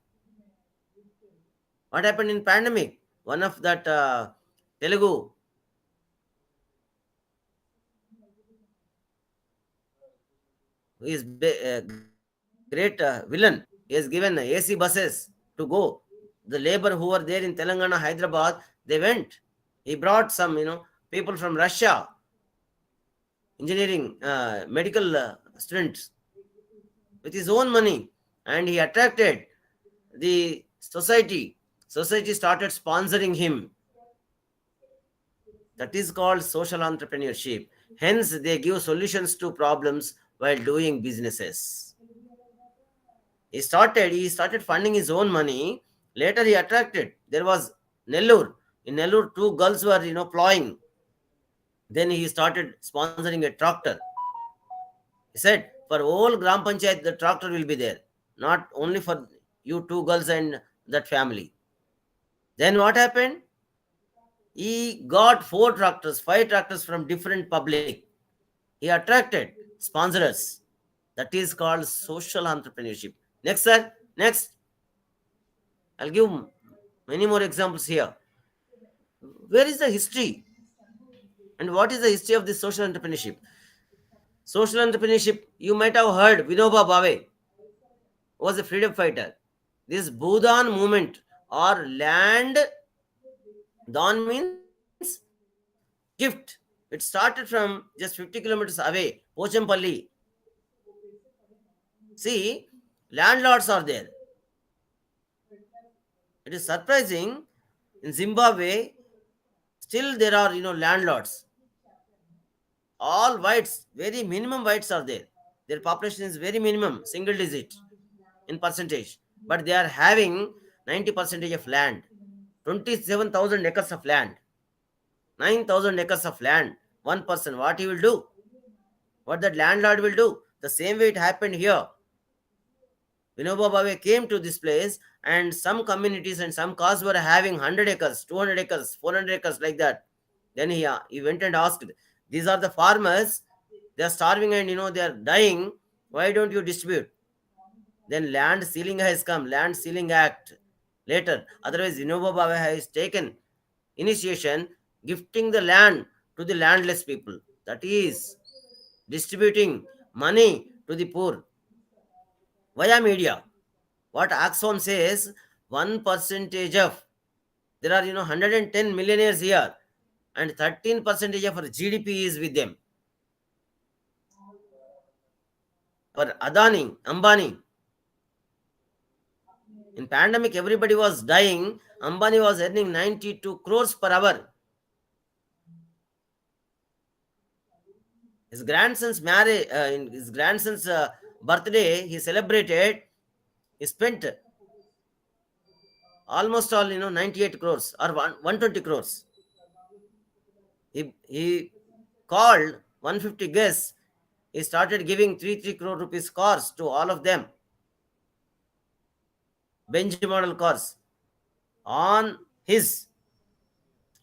What happened in pandemic? One of that Telugu who is great villain. He has given AC buses to go. The labor who were there in Telangana, Hyderabad, they went. He brought some, people from Russia, engineering, medical students with his own money, and he attracted the society. Society started sponsoring him. That is called social entrepreneurship. Hence, they give solutions to problems while doing businesses. He started funding his own money. Later, he attracted. There was Nellore. In Nellore, two girls were, plowing. Then he started sponsoring a tractor. He said, for all Gram Panchayat, the tractor will be there. Not only for you two girls and that family. Then what happened? He got 4 tractors, 5 tractors from different public. He attracted sponsors. That is called social entrepreneurship. Next, sir. Next. I'll give many more examples here. Where is the history? And what is the history of this social entrepreneurship? Social entrepreneurship, you might have heard Vinoba Bhave was a freedom fighter. This Bhudan movement or land dan means gift. It started from just 50 kilometers away, Pochampalli. See, landlords are there. It is surprising. In Zimbabwe, still there are, landlords. All whites, very minimum whites are there. Their population is very minimum, single digit in percentage, but they are having 90 percentage of land, 27,000 acres of land, 9,000 acres of land. One person, what he will do? What that landlord will do? The same way it happened here. Vinoba Bhave came to this place, and some communities and some castes were having 100 acres, 200 acres, 400 acres, like that. Then he went and asked, these are the farmers, they are starving and they are dying. Why don't you distribute? Then land sealing has come, land sealing act later. Otherwise, Vinoba Bhave has taken initiation, gifting the land to the landless people. That is distributing money to the poor via media. What Axon says, 1% of, there are 110 millionaires here, and 13% of our GDP is with them. For Adani, Ambani, in pandemic everybody was dying. Ambani was earning 92 crores per hour. His grandson's marriage, in his grandson's birthday, he celebrated. He spent almost all 98 crores or 120 crores. He called 150 guests. He started giving 3 crore rupees cars to all of them, Benz model cars. On his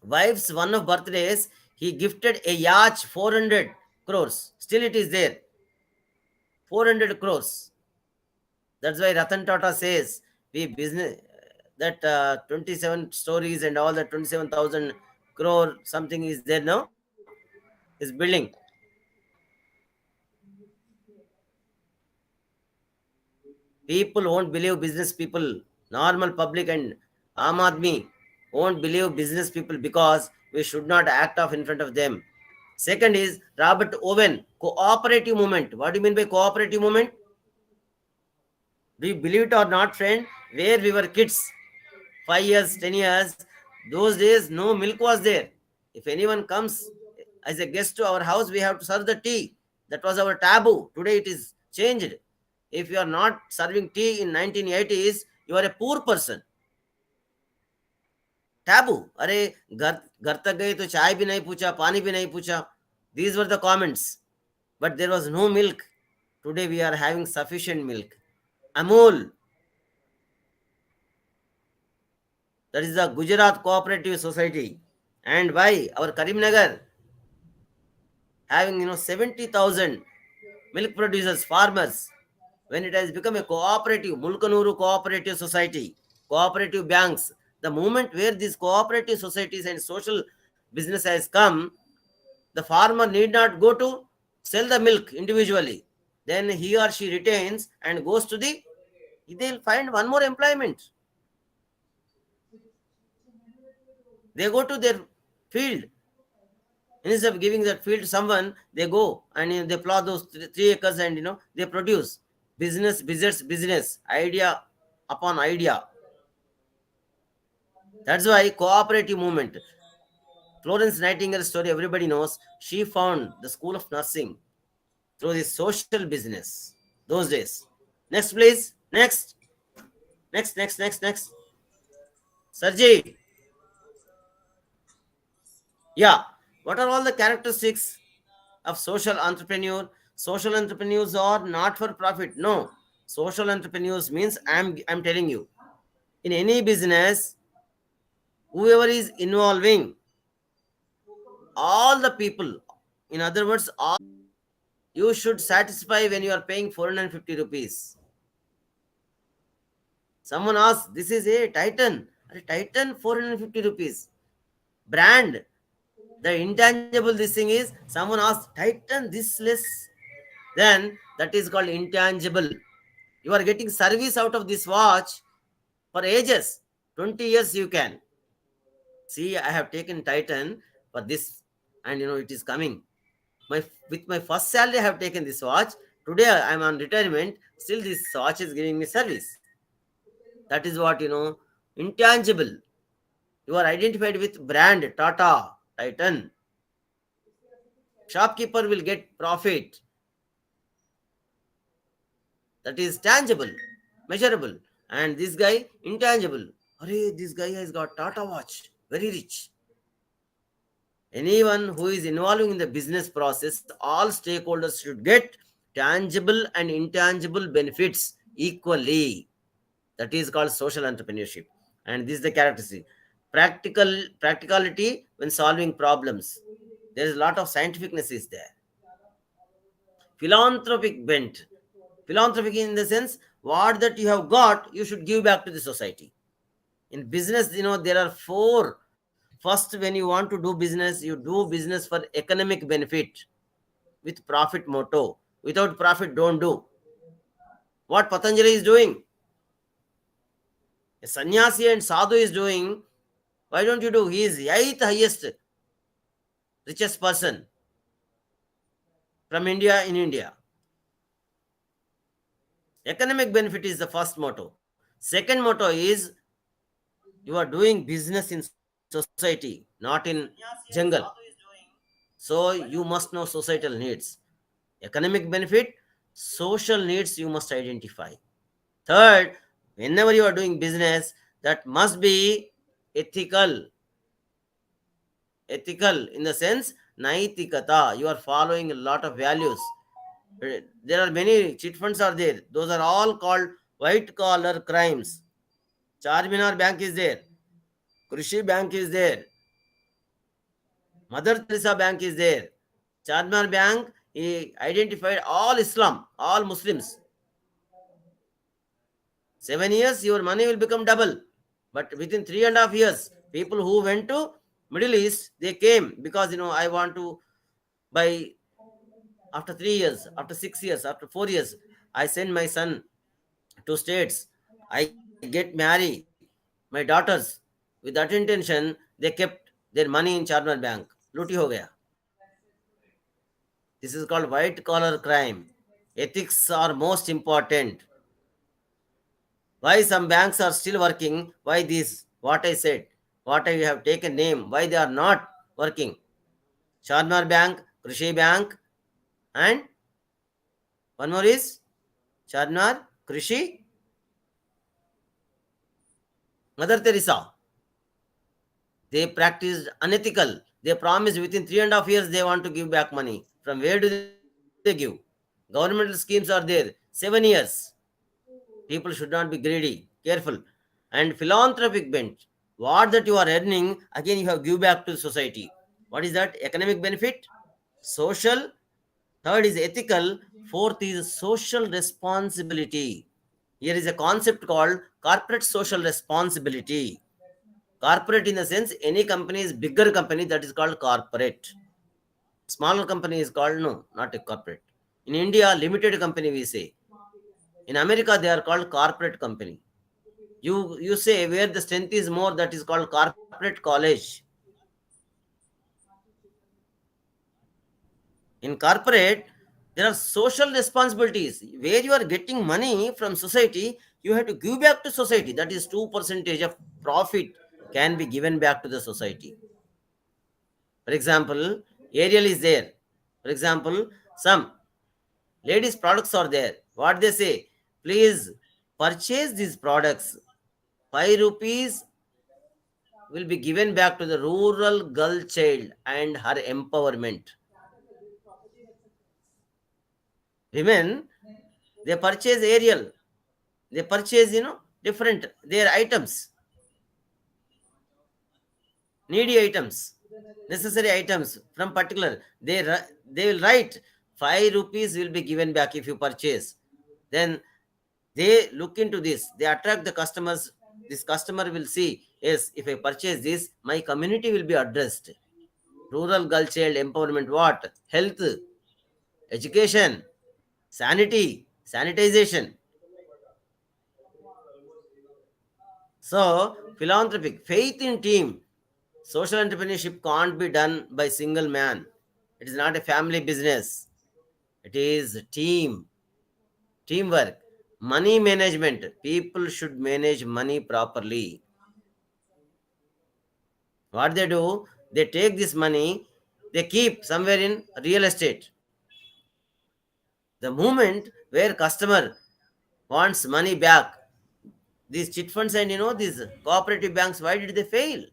wife's one of birthdays, he gifted a yacht 400 crores. Still it is there. 400 crores. That's why Ratan Tata says we business that 27 stories and all that 27,000 crore something is there now, is building. People won't believe business people, normal public and Aam Aadmi won't believe business people because we should not act off in front of them. Second is Robert Owen, cooperative movement. What do you mean by cooperative movement? Do you believe it or not, friend? Where we were kids, 5 years, 10 years, those days no milk was there. If anyone comes as a guest to our house, we have to serve the tea. That was our taboo. Today it is changed. If you are not serving tea in 1980s, you are a poor person. Taboo. अरे घर तक गए तो चाय भी नहीं पूछा, पानी भी नहीं पूछा. These were the comments. But there was no milk. Today we are having sufficient milk. Amul, that is the Gujarat Cooperative Society. And why? Our Karimnagar having 70,000 milk producers, farmers. When it has become a cooperative, Mulkanuru Cooperative Society, cooperative banks, the moment where these cooperative societies and social business has come, the farmer need not go to sell the milk individually. Then he or she retains and goes to the, they'll find one more employment. They go to their field. Instead of giving that field to someone, they go and they plow those 3 acres and they produce. Business visits business, idea upon idea. That's why cooperative movement. Florence Nightingale's story everybody knows. She found the school of nursing through this social business those days. Next, please. Next. Sarji. Yeah. What are all the characteristics of social entrepreneur? Social entrepreneurs are not for profit. No. Social entrepreneurs means I'm telling you, in any business, whoever is involving all the people, in other words, all, you should satisfy when you are paying 450 rupees. Someone asks, this is a Titan. A Titan 450 rupees. Brand. The intangible this thing is, someone asks, Titan this less, then that is called intangible. You are getting service out of this watch for ages. 20 years you can. See, I have taken Titan for this, and it is coming. With my first salary, I have taken this watch. Today I am on retirement. Still, this watch is giving me service. That is what intangible. You are identified with brand Tata, Titan. Shopkeeper will get profit. that is tangible, measurable, and this guy intangible. Arey, this guy has got Tata watch, very rich. Anyone who is involving in the business process, all stakeholders should get tangible and intangible benefits equally. That is called social entrepreneurship. And this is the characteristic. Practicality when solving problems. There is a lot of scientificness is there. Philanthropic bent. Philanthropic in the sense, what that you have got, you should give back to the society. In business, there are four. First, when you want to do business, you do business for economic benefit with profit motto. Without profit, don't do. What Patanjali is doing, a sannyasi and sadhu is doing, why don't you do? He is eighth highest, richest person from India in India. Economic benefit is the first motto. Second motto is you are doing business in society, not in jungle. So you must know societal needs. Economic benefit, social needs you must identify. Third, whenever you are doing business, that must be ethical. Ethical in the sense, naitikata. You are following a lot of values. There are many chit funds are there. Those are all called white collar crimes. Charminar Bank is there. Krishi Bank is there. Mother Teresa Bank is there. Charminar Bank, he identified all Islam, all Muslims. 7 years, your money will become double. But within 3.5 years, people who went to Middle East, they came because I want to buy. After 3 years, after 6 years, after 4 years, I send my son to States. I get marry my daughters. With that intention, they kept their money in Charminar Bank. Luti ho gaya. This is called white collar crime. Ethics are most important. Why some banks are still working? Why this? What I said, what I have taken name, why they are not working? Charminar Bank, Krishi Bank, and one more is Charminar, Krishi, Mother Teresa. They practiced unethical. They promised within 3.5 years they want to give back money. From where do they give? Governmental schemes are there. 7 years. People should not be greedy. Careful. And philanthropic bent. What that you are earning, again you have give back to society. What is that? Economic benefit, social. Third is ethical. Fourth is social responsibility. Here is a concept called corporate social responsibility. Corporate in the sense, any company is bigger company, that is called corporate. Smaller company is called no, not a corporate. In India, limited company we say. In America, they are called corporate company. You say where the strength is more, that is called corporate college. In corporate, there are social responsibilities. Where you are getting money from society, you have to give back to society. That is 2% of profit can be given back to the society. For example, Ariel is there. For example, some ladies' products are there. What they say? Please purchase these products. 5 rupees will be given back to the rural girl child and her empowerment. Women, they purchase Ariel. They purchase, different their items, needy items, necessary items from particular. They will write 5 rupees will be given back if you purchase. Then they look into this. They attract the customers. This customer will see, yes, if I purchase this, my community will be addressed. Rural girl child empowerment, what? Health, education, sanity, sanitization. So, philanthropic, faith in team. Social entrepreneurship can't be done by single man. It is not a family business. It is teamwork. Money management. People should manage money properly. What they do, they take this money, they keep somewhere in real estate. The moment where customer wants money back. These chit funds and these cooperative banks, why did they fail?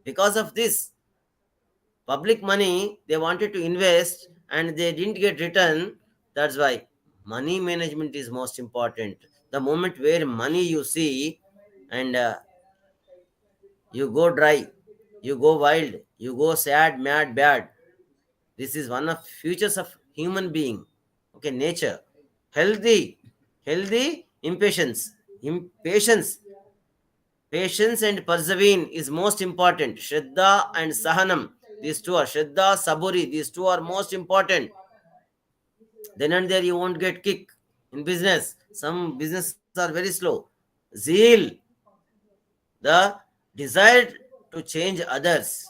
Because of this public money they wanted to invest and they didn't get return. That's why money management is most important. The moment where money you see and you go dry, you go wild, you go sad, mad, bad. This is one of futures of human being. Okay, nature. Healthy impatience. Patience and persevering is most important. Shraddha and Sahanam, these two are Shraddha, Saburi, these two are most important. Then and there you won't get kick in business. Some businesses are very slow. Zeal, the desire to change others,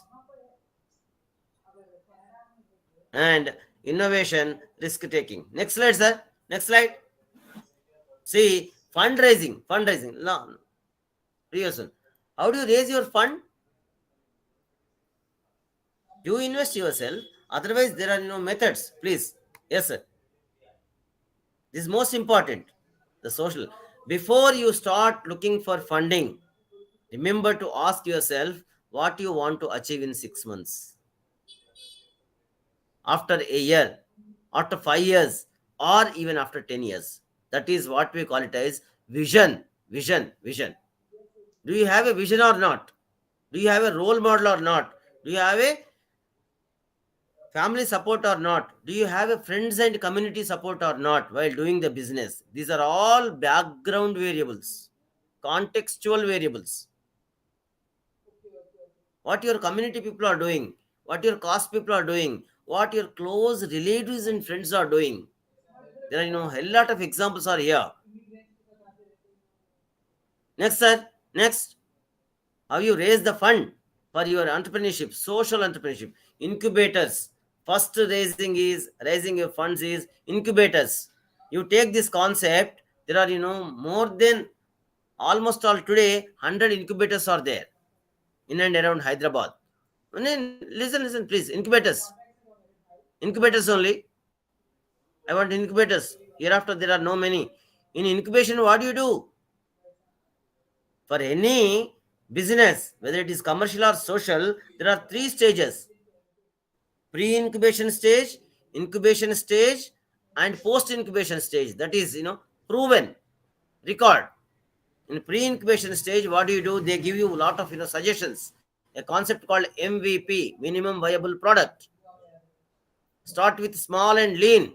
and innovation, risk taking. Next slide, sir. Next slide. See, fundraising. No, Priyasan. How do you raise your fund? You invest yourself. Otherwise, there are no methods. Please. Yes, sir. This is most important. The social. Before you start looking for funding, remember to ask yourself what you want to achieve in 6 months, after a year, after 5 years, or even after 10 years. That is what we call it as vision. Vision. Do you have a vision or not? Do you have a role model or not? Do you have a family support or not? Do you have a friends and community support or not while doing the business? These are all background variables, contextual variables. What your community people are doing, what your caste people are doing, what your close relatives and friends are doing. There are a lot of examples are here. Next, sir. Next, how you raise the fund for your entrepreneurship, social entrepreneurship, incubators. First raising your funds is incubators. You take this concept. There are more than almost all today 100 incubators are there in and around Hyderabad. And then listen, please. Incubators only. I want incubators. Hereafter, there are no many. In incubation, what do you do? For any business, whether it is commercial or social, there are three stages: pre-incubation stage, incubation stage, and post-incubation stage. That is, proven record. In pre-incubation stage, what do? They give you a lot of suggestions. A concept called MVP, minimum viable product. Start with small and lean.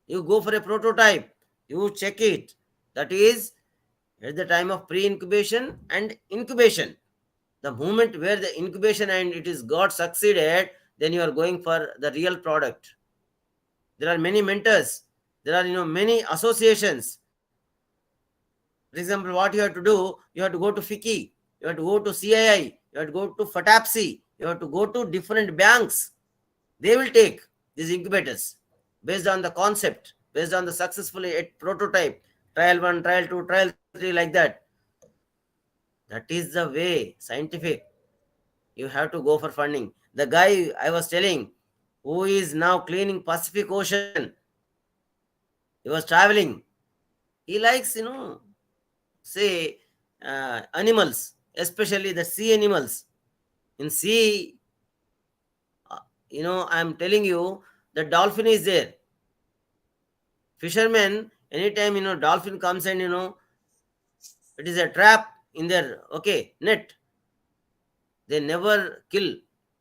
You go for a prototype. You check it. That is at the time of pre-incubation and incubation. The moment where the incubation and it is got succeeded, then you are going for the real product. There are many mentors. There are many associations. For example, what you have to do, you have to go to FICI, you have to go to CII, you have to go to FATAPSI, you have to go to different banks. They will take these incubators based on the concept, based on the successful prototype, trial 1, trial 2, trial 3, like that. That is the way, scientific. You have to go for funding. The guy I was telling, who is now cleaning Pacific Ocean, he was traveling. He likes, say, animals, especially the sea animals. In sea, I'm telling you, the dolphin is there. Fishermen, anytime, dolphin comes and, it is a trap in their, net. They never kill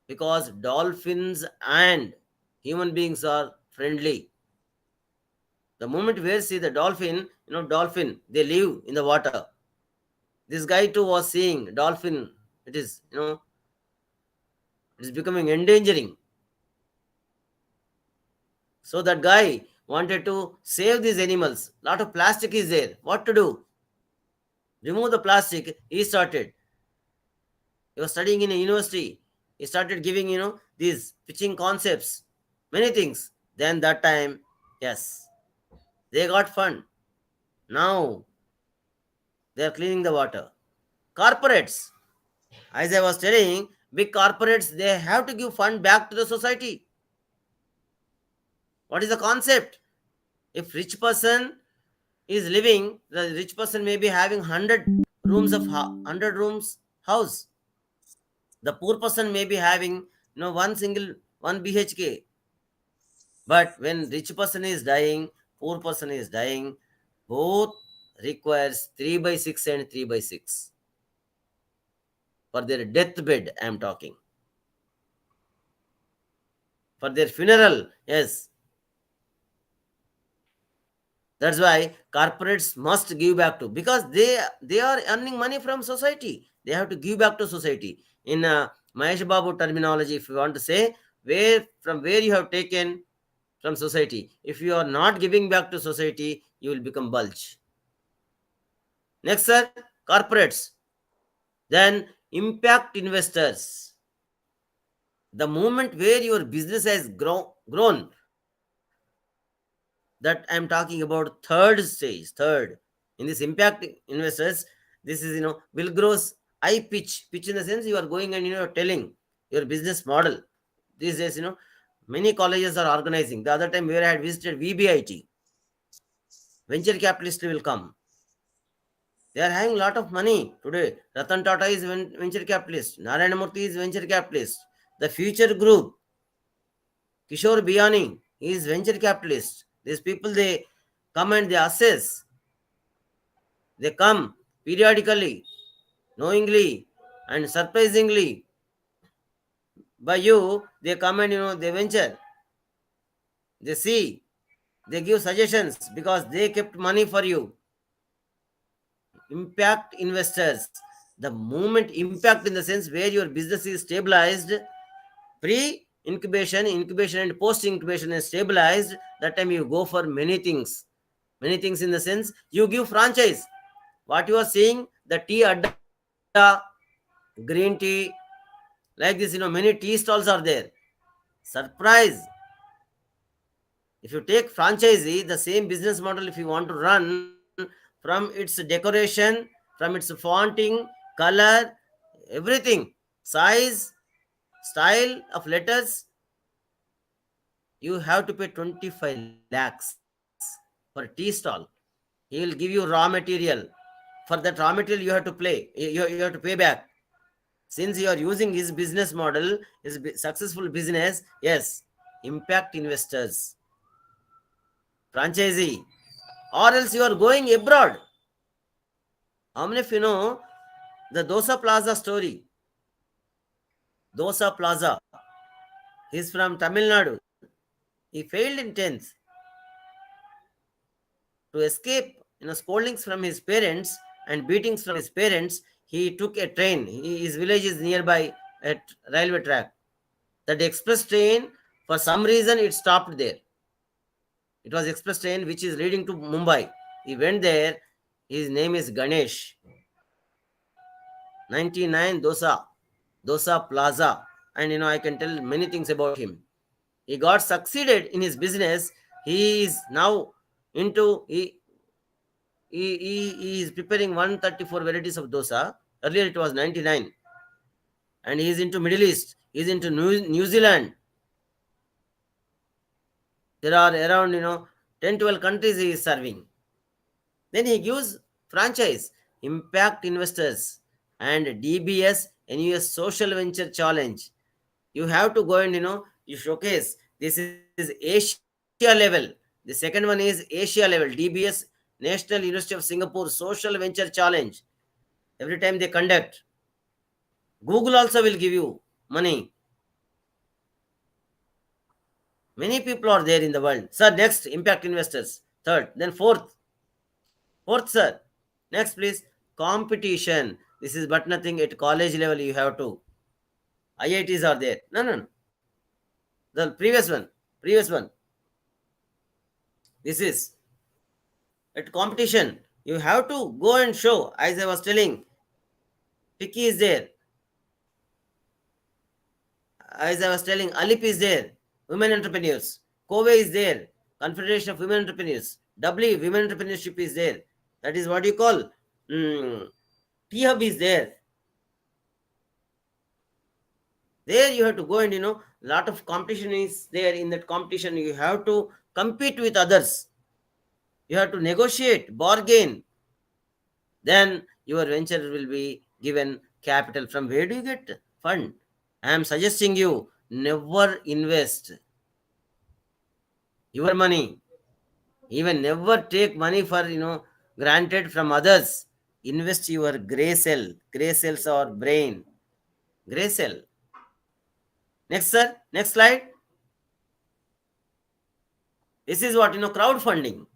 because dolphins and human beings are friendly. The moment where see the dolphin, they live in the water. This guy too was seeing dolphin. It is, it is becoming endangering. So that guy wanted to save these animals. Lot of plastic is there. What to do? Remove the plastic. He started. He was studying in a university. He started giving, these pitching concepts, many things. Then that time, yes, they got fun. Now they are cleaning the water. Corporates, as I was telling, big corporates, they have to give fund back to the society. What is the concept? If rich person is living, the rich person may be having 100 rooms of 100 rooms house. The poor person may be having, one single 1 BHK. But when rich person is dying, poor person is dying, both requires 3 by 6 and 3 by 6 for their deathbed. I am talking for their funeral. Yes, that's why corporates must give back to, because they are earning money from society. They have to give back to society. In Mahesh Babu terminology, if you want to say, where you have taken from society, if you are not giving back to society, you will become bulge. Next, sir, corporates. Then impact investors. The moment where your business has grown, that I'm talking about third stage, third. In this impact investors, this is, will grows I pitch in the sense you are going and, telling your business model. These days, many colleges are organizing. The other time where I had visited VBIT, venture capitalists will come. They are having a lot of money today. Ratan Tata is venture capitalist. Narayana Murthy is venture capitalist. The Future Group, Kishore Biyani, he is venture capitalist. These people, they come and they assess. They come periodically, knowingly, and surprisingly. By you, they come and, they venture. They see. They give suggestions because they kept money for you. Impact investors. The moment impact in the sense where your business is stabilized, incubation and post incubation is stabilized, that time you go for many things in the sense you give franchise. What you are seeing, the tea adda, green tea, like this, many tea stalls are there. Surprise. If you take franchisee, the same business model, if you want to run, from its decoration, from its fonting, color, everything, size, style of letters, you have to pay 25 lakhs for tea stall. He will give you raw material. For that raw material, you have to you have to pay back. Since you are using his business model, his successful business, yes, impact investors, franchisee, or else you are going abroad. How many of you know the Dosa Plaza story? Dosa Plaza. He's from Tamil Nadu. He failed in 10th. To escape, scoldings from his parents and beatings from his parents, he took a train. His village is nearby at railway track. That express train, for some reason, it stopped there. It was express train which is leading to Mumbai. He went there. His name is Ganesh. 99 Dosa Plaza. And I can tell many things about him. He got succeeded in his business. He is now into he is preparing 134 varieties of dosa. Earlier it was 99. And he is into Middle East. He is into New Zealand. There are around 10 12 countries he is serving. Then he gives franchise, impact investors, and DBS NUS social venture challenge. You have to go and you showcase. This is Asia level. The second one is Asia level. DBS National University of Singapore social venture challenge. Every time they conduct, Google also will give you money. Many people are there in the world. Sir, next, impact investors. Third, then fourth. Fourth, sir. Next, please. Competition. This is but nothing at college level. You have to. IITs are there. No, no, no. The previous one. Previous one. This is at competition. You have to go and show. As I was telling, Picky is there. As I was telling, Alip is there. Women entrepreneurs. Kove is there. Confederation of Women Entrepreneurs. W, Women Entrepreneurship is there. That is what you call. T-Hub is there. There you have to go and lot of competition is there. In that competition, you have to compete with others. You have to negotiate, bargain. Then your venture will be given capital. From where do you get fund? I am suggesting you never invest your money. Even never take money for granted from others. Invest your gray cells or brain. Gray cell. Next, sir. Next slide. This is what crowdfunding.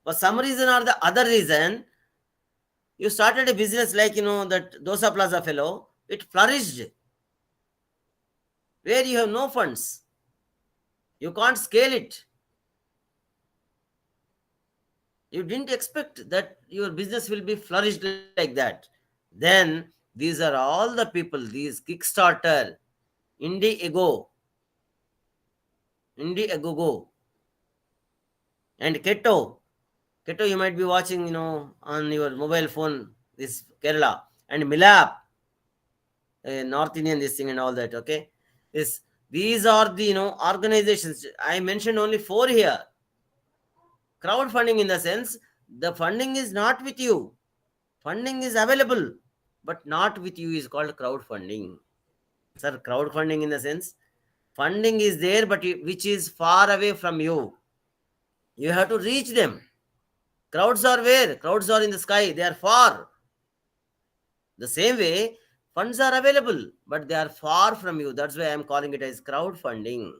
For some reason or the other reason, you started a business like that Dosa Plaza fellow. It flourished where you have no funds. You can't scale it. You didn't expect that your business will be flourished like that. Then these are all the people, these Kickstarter, Indiegogo, Indiegogo, and Keto, you might be watching, on your mobile phone, this Kerala, and Milap, North Indian, this thing and all that, okay? These are the, organizations. I mentioned only 4 here. Crowdfunding in the sense, the funding is not with you. Funding is available, but not with you is called crowdfunding. Sir, crowdfunding in the sense, funding is there, but which is far away from you. You have to reach them. Crowds are where? Crowds are in the sky. They are far. The same way, funds are available, but they are far from you. That's why I am calling it as crowdfunding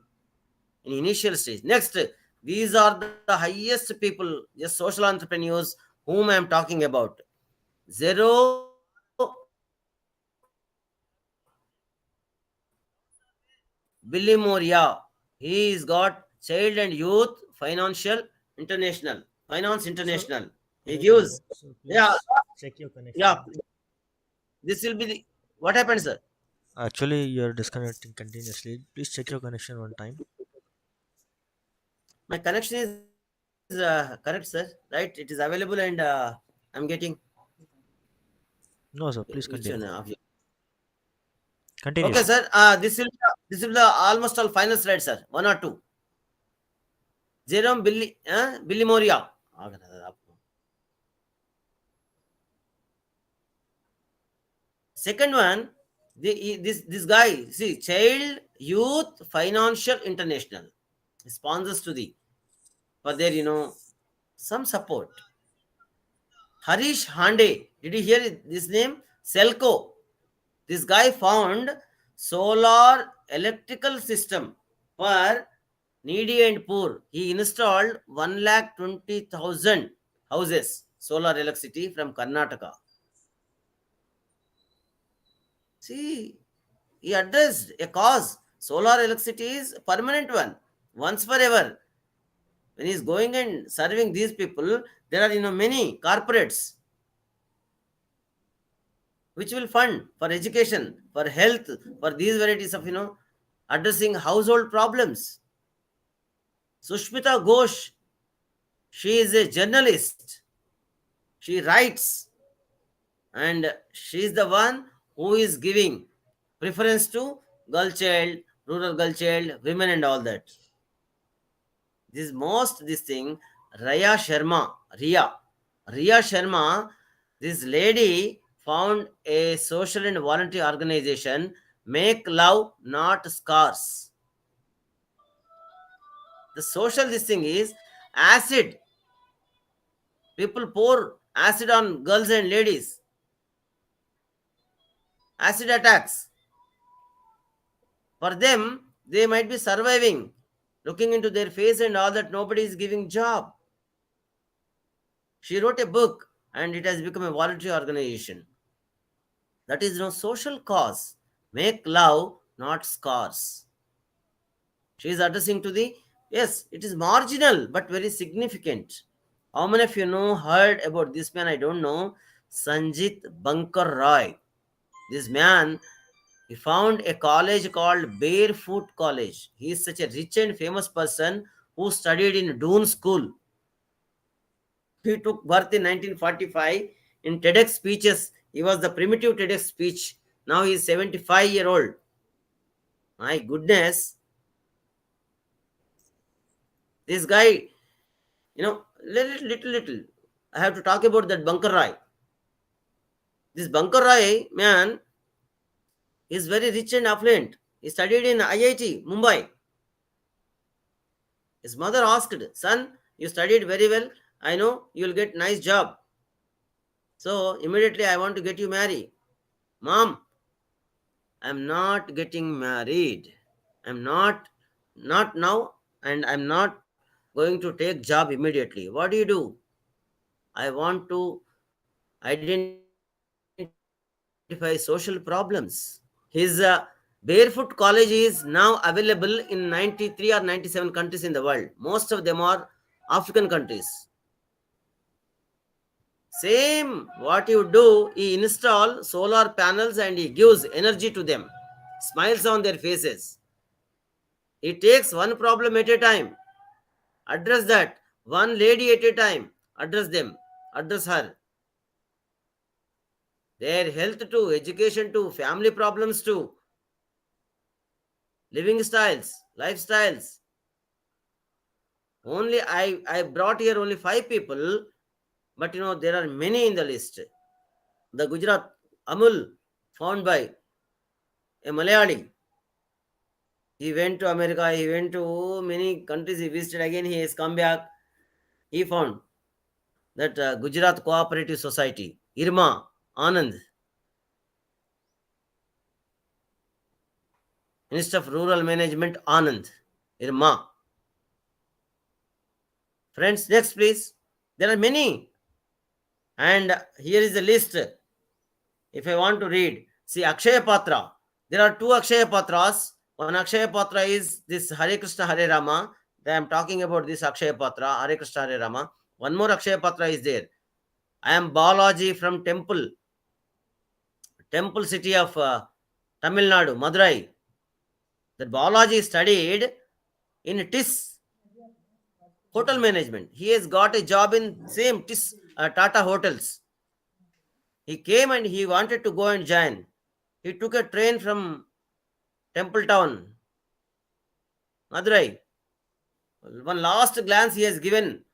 in initial stage. Next, these are the highest people, just social entrepreneurs whom I am talking about. Zero Billy Moria. He is got Child and Youth Financial International. Finance Sir, International. He yes, sir. gives. So Yeah, please check your yeah. connection. This will be the, what happened, sir? Actually, you're disconnecting continuously. Please check your connection one time. My connection is correct, sir. Right? It is available, and I'm getting No, sir. Please which one? continue. Okay, Continue. sir. This will be the almost all final slide, sir. One or two. Jerome Billy Moria. Second one, this guy, see, Child Youth Financial International sponsors to the for their some support. Harish Hande, did you hear this name? Selco. This guy found solar electrical system for needy and poor. He installed 1,20,000 houses solar electricity from Karnataka. See, he addressed a cause. Solar electricity is permanent one, once forever. When he's going and serving these people, there are many corporates which will fund for education, for health, for these varieties of addressing household problems. Sushmita Ghosh, she is a journalist. She writes, and she is the one who is giving preference to girl child, rural girl child, women, and all that. This thing, Raya Sharma, Ria Sharma, this lady found a social and volunteer organization, Make Love Not Scars. The social this thing is acid. People pour acid on girls and ladies. Acid attacks. For them, they might be surviving, looking into their face and all that. Nobody is giving job. She wrote a book and it has become a voluntary organization. That is no social cause. Make love, not scars. She is addressing to the, yes, it is marginal but very significant. How many of you heard about this man? I don't know. Sanjit Bankar Roy. This man, he found a college called Barefoot College. He is such a rich and famous person who studied in Doon School. He took birth in 1945 in TEDx speeches. He was the primitive TEDx speech. Now he is 75-year-old. My goodness. This guy Little. I have to talk about that Bunker Rai. This Bunker Rai man is very rich and affluent. He studied in IIT, Mumbai. His mother asked, "Son, you studied very well. I know you'll get nice job. So immediately I want to get you married." "Mom, I'm not getting married. I'm not now, and I'm not going to take job immediately. What do you do? I want to identify social problems." His barefoot college is now available in 93 or 97 countries in the world. Most of them are African countries. Same, what you do, he install solar panels and he gives energy to them, smiles on their faces. He takes one problem at a time, address that. One lady at a time, address them, address her. Their health too, education too, family problems too, living styles, lifestyles. Only I brought here only 5 people, but there are many in the list. The Gujarat Amul, found by a Malayali. He went to America, he went to many countries, he visited again, he has come back. He found that Gujarat Cooperative Society, IRMA, Anand, Minister of Rural Management, Anand, IRMA. Friends, next please. There are many. And here is the list. If I want to read, see Akshaya Patra. There are 2 Akshaya Patras. One Akshaya Patra is this Hare Krishna Hare Rama. I am talking about this Akshaya Patra, Hare Krishna Hare Rama. One more Akshaya Patra is there. I am Balaji from temple city of Tamil Nadu, Madurai. That Balaji studied in TIS, hotel management. He has got a job in same TIS, Tata Hotels. He came and he wanted to go and join. He took a train from Temple Town, Madurai. One last glance he has given.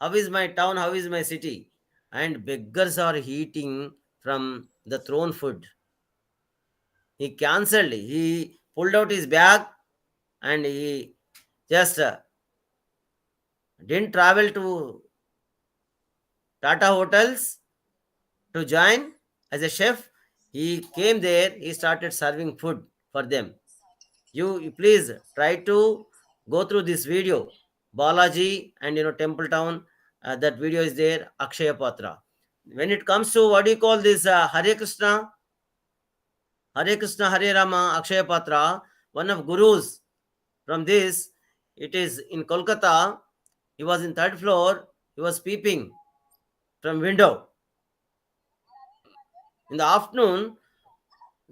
How is my town? How is my city? And beggars are eating from the thrown food. He cancelled. He pulled out his bag and he just didn't travel to Tata Hotels to join as a chef. He came there. He started serving food for them. You please try to go through this video. Balaji and Temple Town. That video is there. Akshaya Patra. When it comes to what do you call this Hare Krishna, Hare Rama, Akshaya Patra, one of gurus from this, it is in Kolkata. He was in third floor. He was peeping from window. In the afternoon,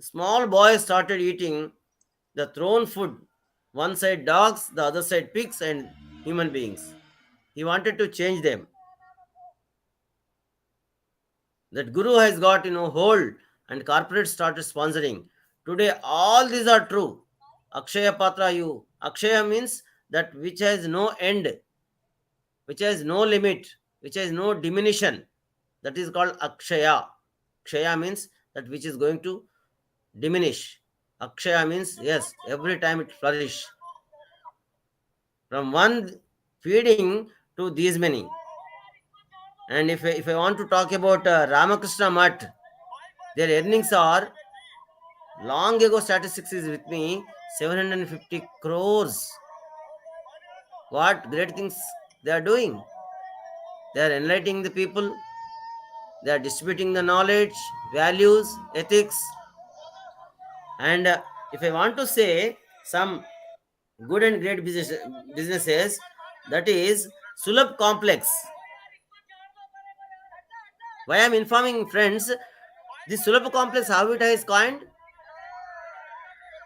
small boys started eating the thrown food. One side dogs, the other side pigs and human beings. He wanted to change them. That guru has got hold, and corporates started sponsoring. Today all these are true. Akshaya Patra, you Akshaya means that which has no end, which has no limit, which has no diminution. That is called Akshaya. Kshaya means that which is going to diminish. Akshaya means yes, every time it flourish. From one feeding to these many. And if I want to talk about Ramakrishna Mutt, their earnings are, long ago statistics is with me, 750 crores. What great things they are doing. They are enlightening the people. They are distributing the knowledge, values, ethics. And if I want to say some good and great businesses, that is Sulabh Complex. Why I am informing friends, this Sulabh Complex, how it is coined?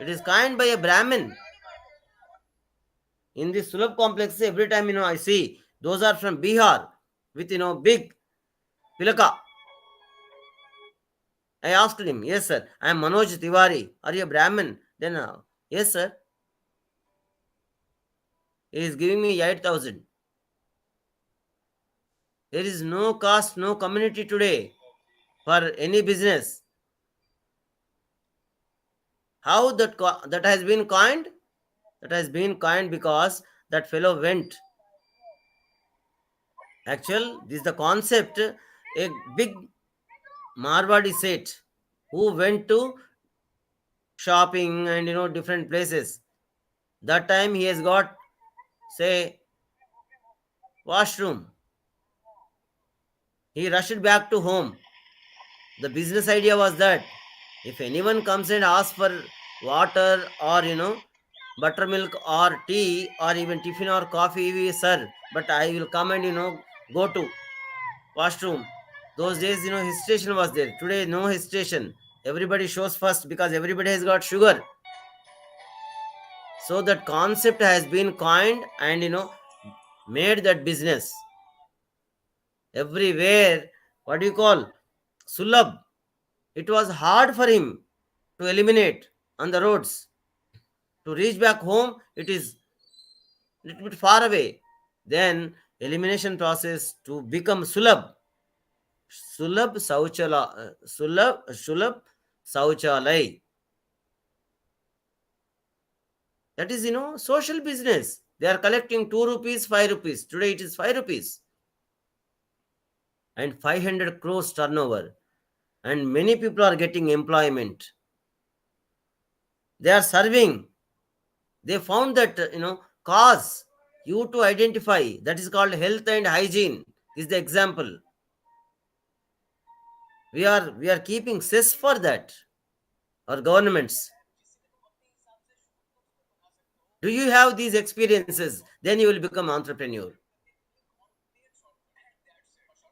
It is coined by a Brahmin. In this Sulabh Complex, every time I see those are from Bihar with big pilaka. I asked him, yes sir, I am Manoj Tiwari. Are you a Brahmin? Then yes sir. He is giving me 8,000. There is no caste, no community today for any business. How that has been coined? That has been coined because that fellow went. Actual, this is the concept. A big Marwadi Seth who went to shopping and different places. That time he has got, say, washroom. He rushed back to home. The business idea was that if anyone comes and asks for water or buttermilk or tea or even tiffin or coffee, we serve. But I will come and go to washroom. Those days, hesitation was there. Today, no hesitation. Everybody shows first because everybody has got sugar. So that concept has been coined and made that business everywhere. What do you call Sulab? It was hard for him to eliminate on the roads. To reach back home, it is little bit far away. Then elimination process to become Sulab. Sulab Sauchalai. That is, social business. They are collecting 2 rupees, 5 rupees. Today it is 5 rupees. And 500 crores turnover. And many people are getting employment. They are serving. They found that, cause you to identify. That is called health and hygiene. Is the example. We are keeping cess for that. Our governments. Do you have these experiences? Then you will become entrepreneur.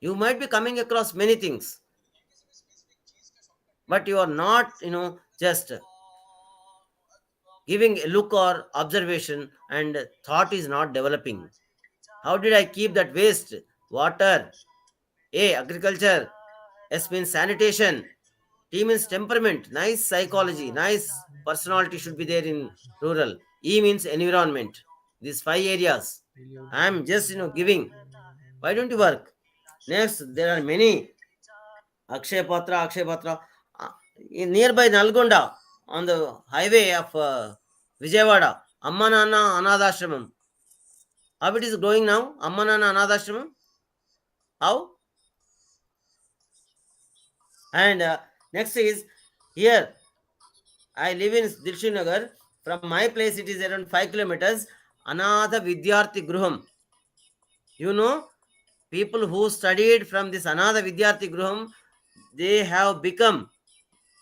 You might be coming across many things, but you are not, just giving a look or observation, and thought is not developing. How did I keep that waste? Water. A, agriculture. S means sanitation. T means temperament. Nice psychology. Nice personality should be there in rural. E means environment. These 5 areas. I am just, giving. Why don't you work? Next, there are many. Akshay Patra. In nearby Nalgonda, on the highway of Vijayawada, Amma Nana Anadashramam. How it is growing now? Amma Nana Anadashramam? How? And next is here. I live in Dilshu Nagar. From my place, it is around 5 kilometers. Anadha Vidyarthi Gruham. You know, people who studied from this Anadha Vidyarthi Gruham, they have become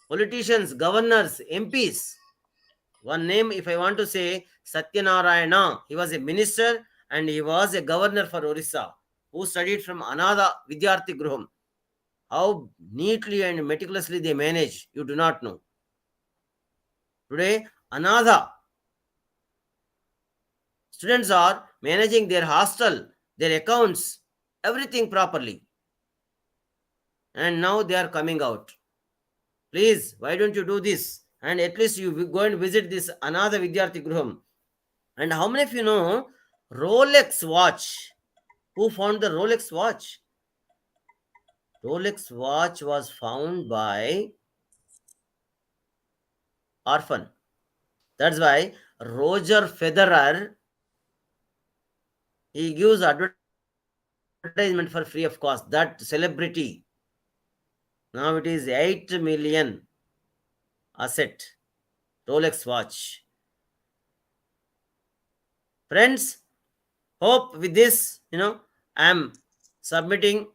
politicians, governors, MPs. One name, if I want to say, Satyanarayana. He was a minister and he was a governor for Orissa who studied from Anadha Vidyarthi Gruham. How neatly and meticulously they manage, you do not know. Today, Anadha students are managing their hostel, their accounts, everything properly. And now they are coming out. Please, why don't you do this? And at least you go and visit this Anadha Vidyarthi Gruham. And how many of you know Rolex watch? Who found the Rolex watch? Rolex watch was found by orphan. That's why Roger Federer, he gives advertisement for free of cost. That celebrity. Now it is 8 million asset. Rolex watch. Friends, hope with this, I am submitting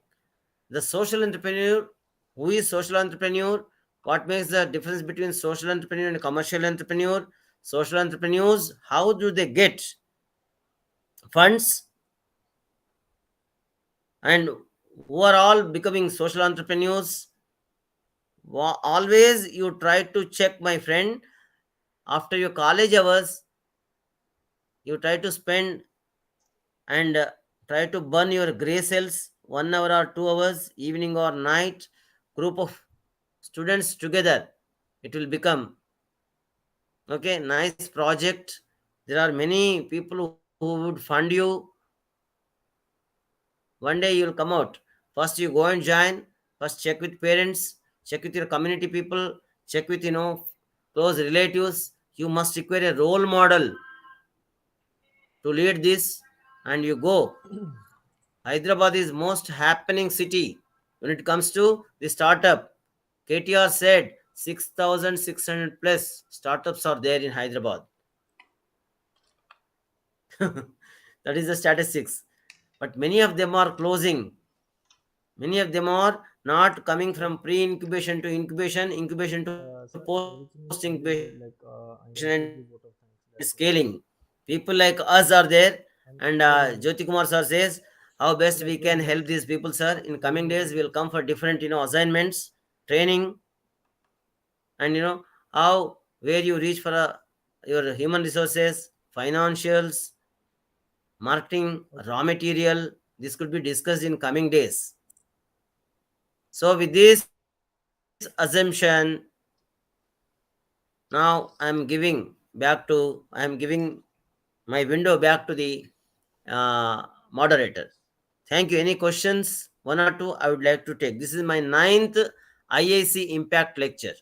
the social entrepreneur. Who is social entrepreneur? What makes the difference between social entrepreneur and commercial entrepreneur? Social entrepreneurs, how do they get funds? And who are all becoming social entrepreneurs? Always you try to check, my friend, after your college hours, you try to spend and try to burn your gray cells 1 hour or 2 hours, evening or night, group of students together. It will become okay, nice project. There are many people who would fund you. One day you'll come out. First you go and join. First check with parents, check with your community people, check with close relatives. You must require a role model to lead this, and you go. Hyderabad is most happening city when it comes to the startup. KTR said 6,600 plus startups are there in Hyderabad. That is the statistics. But many of them are closing. Many of them are not coming Sir, from pre-incubation to incubation, incubation to sir, everything is post-incubation very good. and Like, I scaling. need to give vote of thanks. That's it. People like us are there, and And Jyoti no Kumar one sir else. says how best we can help Like, these we are people, just sir. In coming days, we'll come giving for vote of different, thanks. assignments, training, and how where you reach for your human resources, financials, marketing, Okay. raw material. This could be discussed in coming days. So with this assumption, now I am giving my window back to the moderator. Thank you. Any questions? One or two I would like to take. This is my ninth IAC impact lecture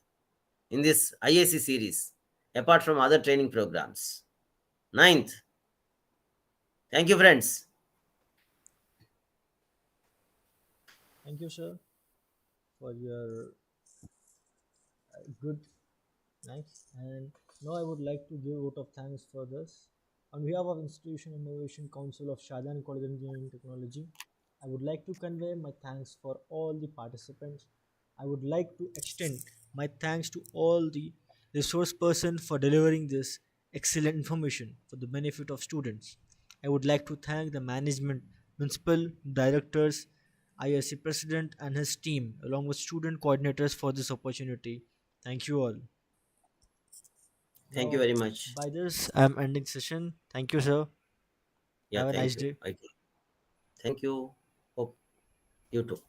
in this IAC series, apart from other training programs. Ninth. Thank you, friends. Thank you, sir, for your good thanks. And now I would like to give vote of thanks for this. On behalf of Institution Innovation Council of Shahjahan College of Engineering and Technology, I would like to convey my thanks for all the participants. I would like to extend my thanks to all the resource person for delivering this excellent information for the benefit of students. I would like to thank the management, principal, directors, ISC president and his team along with student coordinators for this opportunity. Thank you all. Thank you Now, very much. by this, I'm ending session. Thank you, sir. Yeah, Have a nice thank you. day. Okay. Thank you. Hope you too.